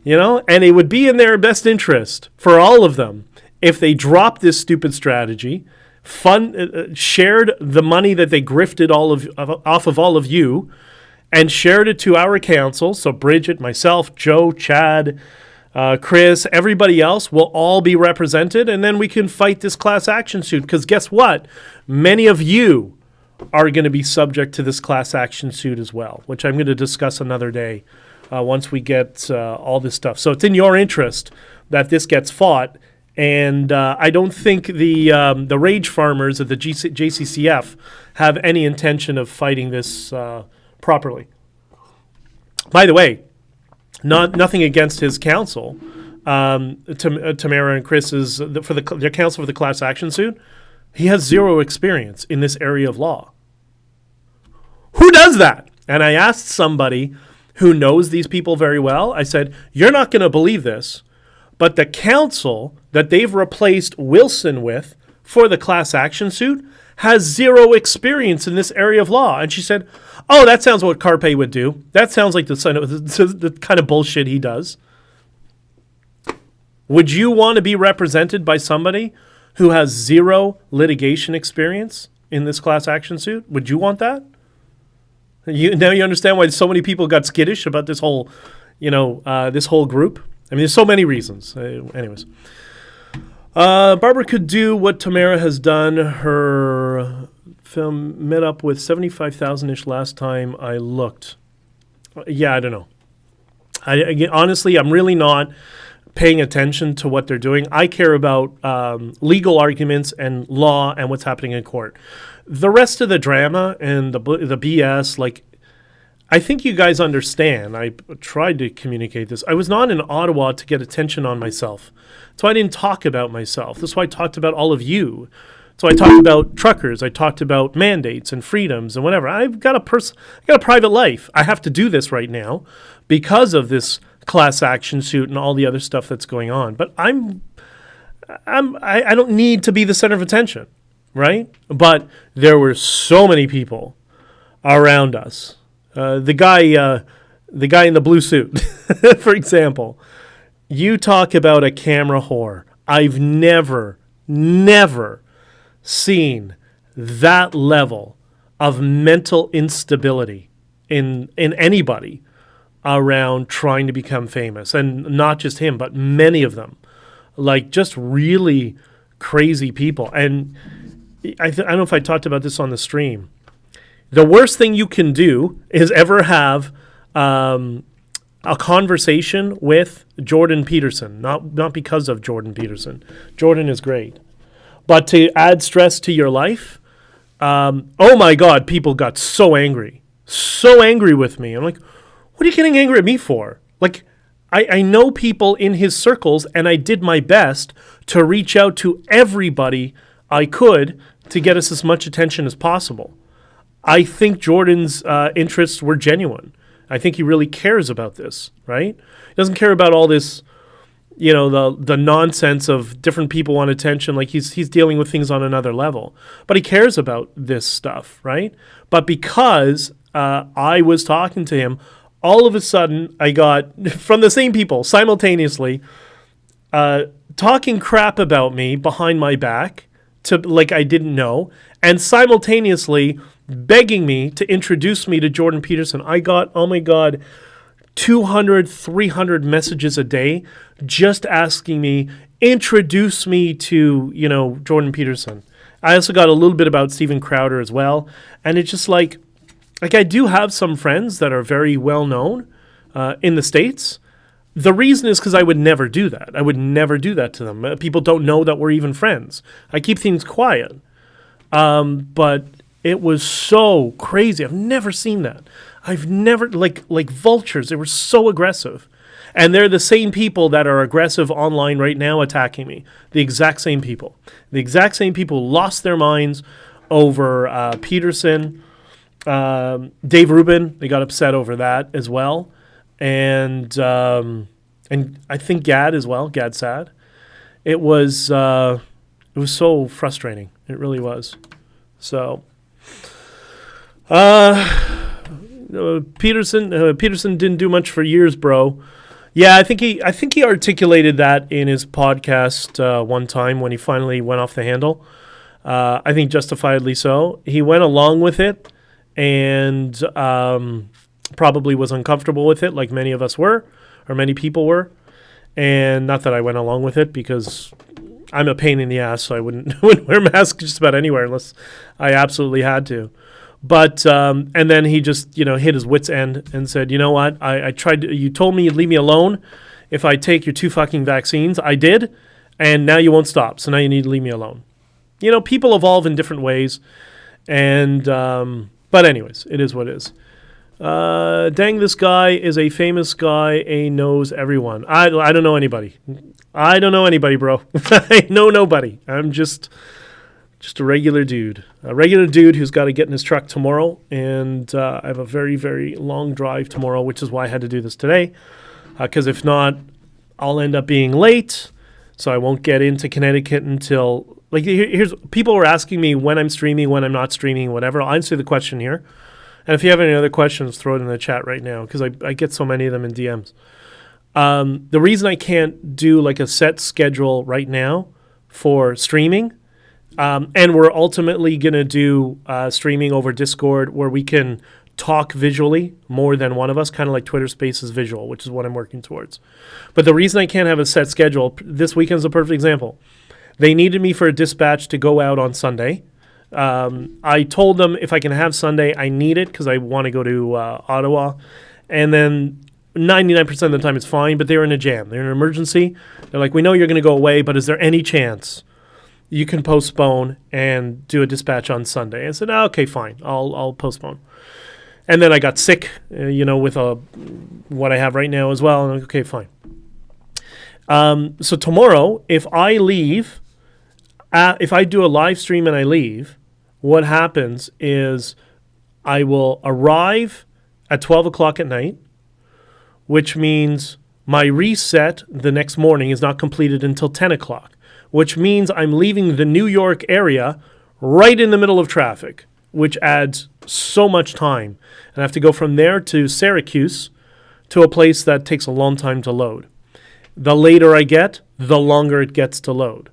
Speaker 1: And it would be in their best interest for all of them if they dropped this stupid strategy, shared the money that they grifted off of all of you, and shared it to our council. So Bridget, myself, Joe, Chad, Chris, everybody else will all be represented, and then we can fight this class action suit. Because guess what? Many of you are going to be subject to this class action suit as well, which I'm going to discuss another day once we get all this stuff. So it's in your interest that this gets fought, and I don't think the rage farmers at the JCCF have any intention of fighting this properly. By the way, nothing against his counsel. Tamara and Chris's their counsel for the class action suit. He has zero experience in this area of law. Who does that? And I asked somebody who knows these people very well. I said, "You're not going to believe this, but the counsel that they've replaced Wilson with for the class action suit has zero experience in this area of law." And she said, "Oh, that sounds what Carpe would do. That sounds like the kind of bullshit he does." Would you want to be represented by somebody who has zero litigation experience in this class action suit? Would you want that? Now you understand why so many people got skittish about this whole, this whole group. I mean, there's so many reasons. Anyways. Barbara could do what Tamara has done. Her film met up with 75,000-ish last time I looked. Yeah, I don't know. Honestly, I'm really not paying attention to what they're doing. I care about legal arguments and law and what's happening in court. The rest of the drama and the BS, like, I think you guys understand. I tried to communicate this. I was not in Ottawa to get attention on myself. That's why I didn't talk about myself. That's why I talked about all of you. So I talked about truckers. I talked about mandates and freedoms and whatever. I've got a private life. I have to do this right now because of this class action suit and all the other stuff that's going on. But I don't need to be the center of attention, right? But there were so many people around us. The guy in the blue suit, for example. You talk about a camera whore. I've never seen that level of mental instability in anybody around trying to become famous. And not just him, but many of them. Like, just really crazy people. And I don't know if I talked about this on the stream. The worst thing you can do is ever have a conversation with Jordan Peterson. Not because of Jordan Peterson. Jordan is great. But to add stress to your life, oh my God, people got so angry. So angry with me. I'm like, what are you getting angry at me for? Like, I know people in his circles, and I did my best to reach out to everybody I could to get us as much attention as possible. I think Jordan's interests were genuine. I think he really cares about this, right? He doesn't care about all this, the nonsense of different people want attention. Like, he's dealing with things on another level. But he cares about this stuff, right? But because I was talking to him, all of a sudden I got, from the same people simultaneously, talking crap about me behind my back to like I didn't know, and simultaneously begging me to introduce me to Jordan Peterson. I got, oh my God, 200, 300 messages a day just asking me, introduce me to, Jordan Peterson. I also got a little bit about Steven Crowder as well. And it's just like I do have some friends that are very well known in the States. The reason is because I would never do that. I would never do that to them. People don't know that we're even friends. I keep things quiet. But it was so crazy. I've never seen that. I've never, like vultures, they were so aggressive. And they're the same people that are aggressive online right now attacking me. The exact same people. The exact same people lost their minds over Peterson. Dave Rubin, they got upset over that as well. And I think Gad as well, Gad Sad. It was so frustrating. It really was. So, Peterson didn't do much for years, bro. Yeah, I think he articulated that in his podcast one time when he finally went off the handle. I think justifiably so. He went along with it and probably was uncomfortable with it, like many of us were, or many people were. And not that I went along with it because I'm a pain in the ass, so I wouldn't wear a mask just about anywhere unless I absolutely had to. But and then he just hit his wit's end and said, you know what? I tried. You told me you'd leave me alone if I take your 2 fucking vaccines. I did, and now you won't stop. So now you need to leave me alone. People evolve in different ways, and but anyways, it is what it is. Dang, this guy is a famous guy. Knows everyone. I don't know anybody. I don't know anybody, bro. I know nobody. I'm just a regular dude. A regular dude who's got to get in his truck tomorrow. And I have a very, very long drive tomorrow, which is why I had to do this today. Because if not, I'll end up being late. So I won't get into Connecticut until... here's people are asking me when I'm streaming, when I'm not streaming, whatever. I'll answer the question here. And if you have any other questions, throw it in the chat right now. Because I get so many of them in DMs. The reason I can't do a set schedule right now for streaming... and we're ultimately going to do streaming over Discord where we can talk visually more than one of us, kind of like Twitter Spaces visual, which is what I'm working towards. But the reason I can't have a set schedule, this weekend's a perfect example. They needed me for a dispatch to go out on Sunday. I told them if I can have Sunday, I need it because I want to go to Ottawa. And then 99% of the time it's fine, but they were in a jam. They're in an emergency. They're like, we know you're going to go away, but is there any chance you can postpone and do a dispatch on Sunday? I said, okay, fine. I'll postpone. And then I got sick, with what I have right now as well. And I'm like, okay, fine. So tomorrow, if I leave, if I do a live stream and I leave, what happens is I will arrive at 12 o'clock at night, which means my reset the next morning is not completed until 10 o'clock. Which means I'm leaving the New York area right in the middle of traffic, which adds so much time. And I have to go from there to Syracuse to a place that takes a long time to load. The later I get, the longer it gets to load.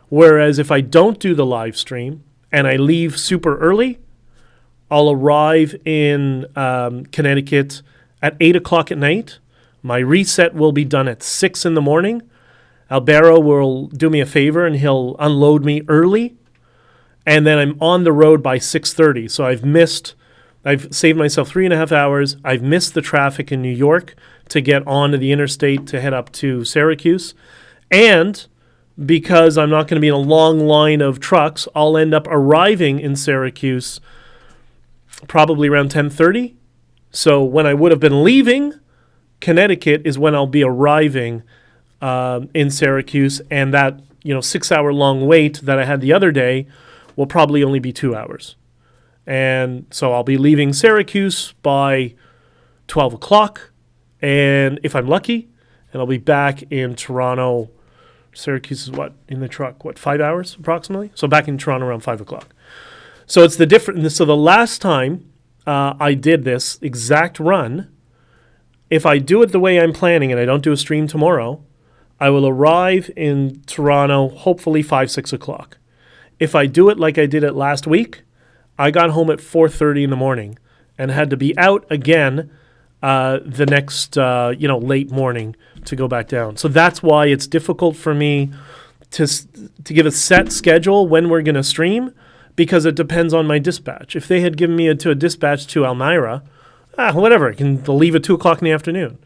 Speaker 1: Whereas if I don't do the live stream and I leave super early, I'll arrive in Connecticut at 8 o'clock at night. My reset will be done at 6 in the morning. Albero will do me a favor and he'll unload me early. And then I'm on the road by 6:30. So I've saved myself 3.5 hours. I've missed the traffic in New York to get onto the interstate to head up to Syracuse. And because I'm not going to be in a long line of trucks, I'll end up arriving in Syracuse probably around 10:30. So when I would have been leaving Connecticut is when I'll be arriving in Syracuse. And that 6-hour long wait that I had the other day will probably only be 2 hours. And so I'll be leaving Syracuse by 12 o'clock. And if I'm lucky, and I'll be back in Toronto. Syracuse is in the truck? 5 hours approximately? So back in Toronto around 5 o'clock. So it's the different. So the last time I did this exact run, if I do it the way I'm planning and I don't do a stream tomorrow, I will arrive in Toronto hopefully 5, 6 o'clock. If I do it like I did it last week, I got home at 4:30 in the morning and had to be out again the next late morning to go back down. So that's why it's difficult for me to give a set schedule when we're going to stream, because it depends on my dispatch. If they had given me a dispatch to Elmira, whatever, I can leave at 2 o'clock in the afternoon.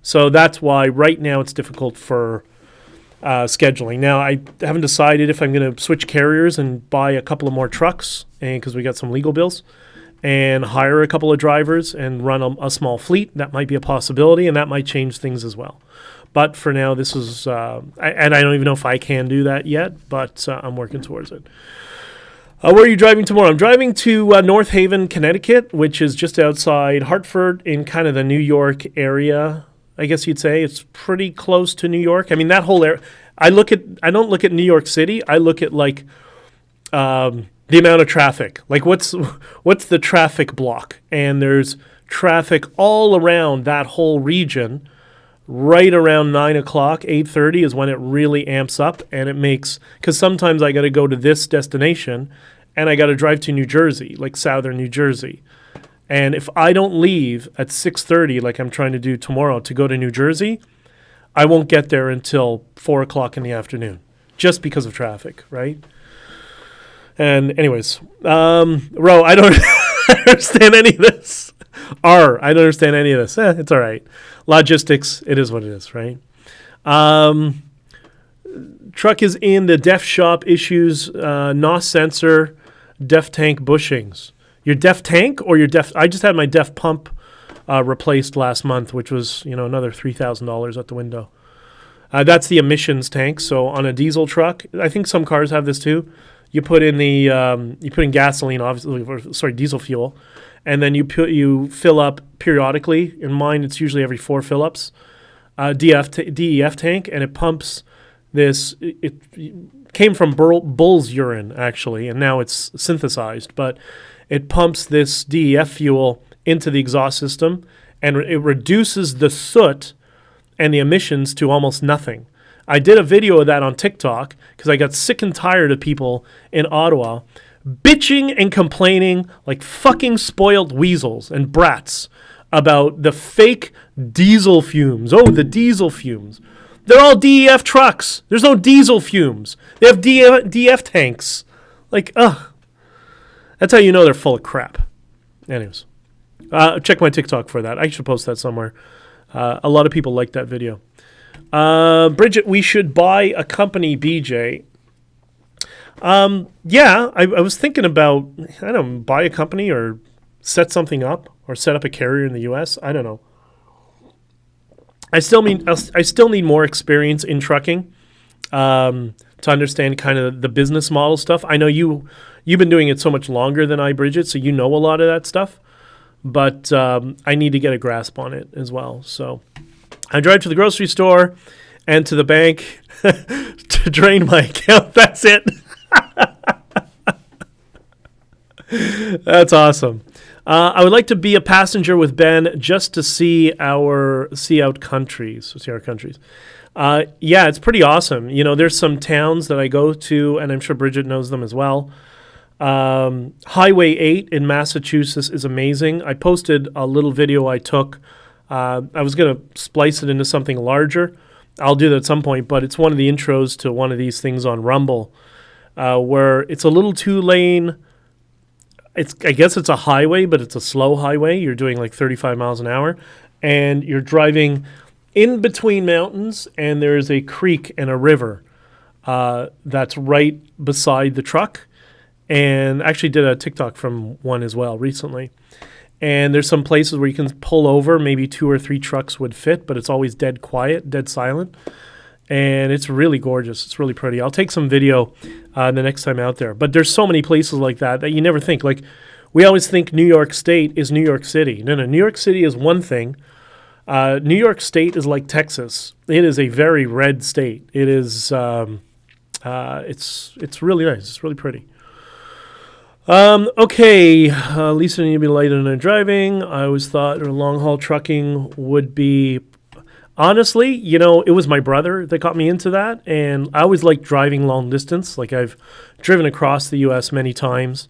Speaker 1: So that's why right now it's difficult for scheduling. Now, I haven't decided if I'm going to switch carriers and buy a couple of more trucks, because we got some legal bills, and hire a couple of drivers and run a small fleet. That might be a possibility, and that might change things as well. But for now, this is, and I don't even know if I can do that yet, but I'm working towards it. Where are you driving tomorrow? I'm driving to North Haven, Connecticut, which is just outside Hartford in kind of the New York area, I guess you'd say. It's pretty close to New York. I mean, that whole area. I don't look at New York City. I look at the amount of traffic. What's the traffic block? And there's traffic all around that whole region. Right around 9 o'clock, 8:30 is when it really amps up, and it makes, because sometimes I got to go to this destination and I got to drive to New Jersey, like southern New Jersey. And if I don't leave at 6:30, like I'm trying to do tomorrow, to go to New Jersey, I won't get there until 4 o'clock in the afternoon, just because of traffic, right? And anyways, Ro, I don't understand any of this. I don't understand any of this. It's all right. Logistics, it is what it is, right? Truck is in the def shop, issues NOS sensor, def tank bushings. Your def tank or your def? I just had my def pump replaced last month, which was another $3,000 at the window. That's the emissions tank. So on a diesel truck, I think some cars have this too. You put in gasoline, obviously, diesel fuel, and then you fill up periodically. In mine, it's usually every 4 fill-ups. DEF tank, and it pumps this. It came from bull's urine actually, and now it's synthesized, but it pumps this DEF fuel into the exhaust system, and it reduces the soot and the emissions to almost nothing. I did a video of that on TikTok because I got sick and tired of people in Ottawa bitching and complaining like fucking spoiled weasels and brats about the fake diesel fumes. Oh, the diesel fumes. They're all DEF trucks. There's no diesel fumes. They have DEF tanks. That's how you know they're full of crap. Anyways, check my TikTok for that. I should post that somewhere. A lot of people like that video. Bridget, we should buy a company, BJ. Yeah, I was thinking about, buy a company or set something up or set up a carrier in the U.S. I don't know. I still need more experience in trucking to understand kind of the business model stuff. I know you've been doing it so much longer than I, Bridget, so you know a lot of that stuff. But I need to get a grasp on it as well. So I drive to the grocery store and to the bank to drain my account. That's it. That's awesome. I would like to be a passenger with Ben just to see our countries. Yeah, it's pretty awesome. There's some towns that I go to, and I'm sure Bridget knows them as well. Highway 8 in Massachusetts is amazing. I posted a little video I took I was going to splice it into something larger. I'll do that at some point, but it's one of the intros to one of these things on Rumble, where it's a little two-lane. I guess it's a highway, but it's a slow highway. You're doing like 35 miles an hour, and you're driving in between mountains, and there's a creek and a river that's right beside the truck. And actually did a TikTok from one as well recently. And there's some places where you can pull over, maybe 2 or 3 trucks would fit, but it's always dead quiet, dead silent. And it's really gorgeous. It's really pretty. I'll take some video the next time out there. But there's so many places like that you never think. Like, we always think New York State is New York City. No, New York City is one thing. New York State is like Texas. It is a very red state. It is, it's really nice. It's really pretty. Okay, Lisa need to be light on driving. I always thought long-haul trucking would be, honestly, it was my brother that got me into that, and I always liked driving long distance. Like, I've driven across the U.S. many times,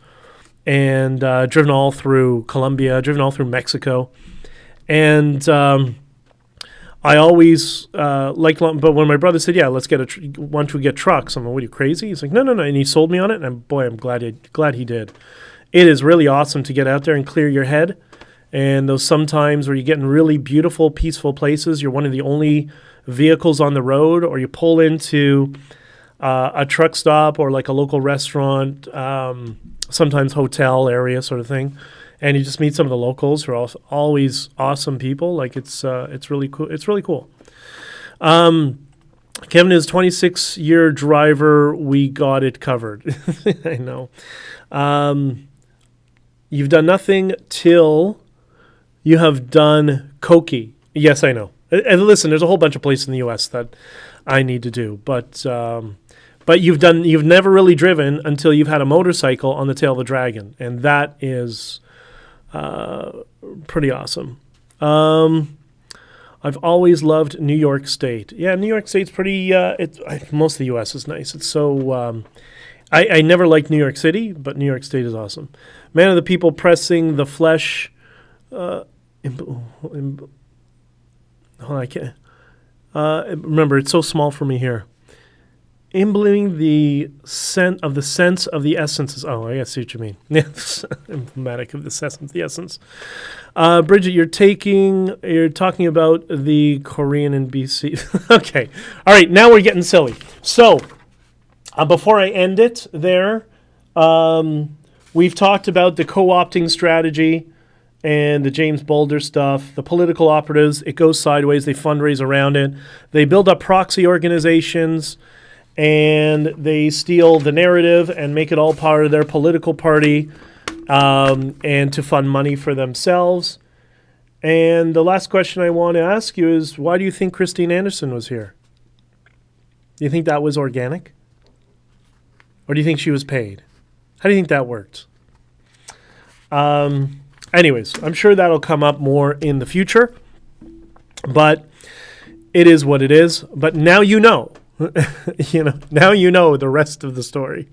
Speaker 1: and driven all through Colombia, driven all through Mexico, and I always liked long, but when my brother said, yeah, let's get want to get trucks, I'm like, what, are you crazy? He's like, no, and he sold me on it, and boy, I'm glad he did. It is really awesome to get out there and clear your head, and those sometimes where you get in really beautiful, peaceful places, you're one of the only vehicles on the road, or you pull into a truck stop or like a local restaurant, sometimes hotel area sort of thing, and you just meet some of the locals who are always awesome people. Like, it's really cool. It's really cool. Kevin is 26-year driver. We got it covered. I know. You've done nothing till you have done Koki. Yes, I know. And listen, there's a whole bunch of places in the U.S. that I need to do, but you've never really driven until you've had a motorcycle on the tail of a dragon, and that is pretty awesome. I've always loved New York State. Yeah, New York State's pretty, most of the U.S. is nice. It's so, I never liked New York City, but New York State is awesome. Man of the people pressing the flesh, hold on, I can't, remember, it's so small for me here. Imbibing the sense of the essences. Oh, I see what you mean. Yes, emblematic of the essence, the essence. Bridget, you're talking about the Korean in BC. Okay, all right. Now we're getting silly. So, before I end it, we've talked about the co-opting strategy and the James Boulder stuff, the political operatives. It goes sideways. They fundraise around it. They build up proxy organizations. And they steal the narrative and make it all part of their political party, and to fund money for themselves. And the last question I want to ask you is, why do you think Christine Anderson was here? Do you think that was organic? Or do you think she was paid? How do you think that worked? Anyways, I'm sure that'll come up more in the future. But it is what it is. But now you know. Now you know the rest of the story.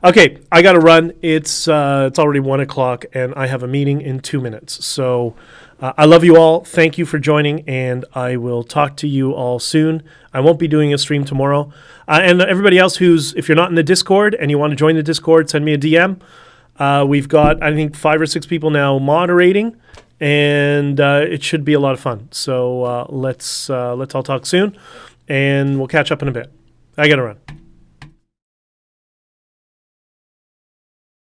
Speaker 1: Okay, I got to run. It's already 1 o'clock, and I have a meeting in 2 minutes. So I love you all. Thank you for joining, and I will talk to you all soon. I won't be doing a stream tomorrow. And everybody else if you're not in the Discord and you want to join the Discord, send me a DM. We've got, I think, 5 or 6 people now moderating, and it should be a lot of fun. So let's all talk soon. And we'll catch up in a bit. I got to run.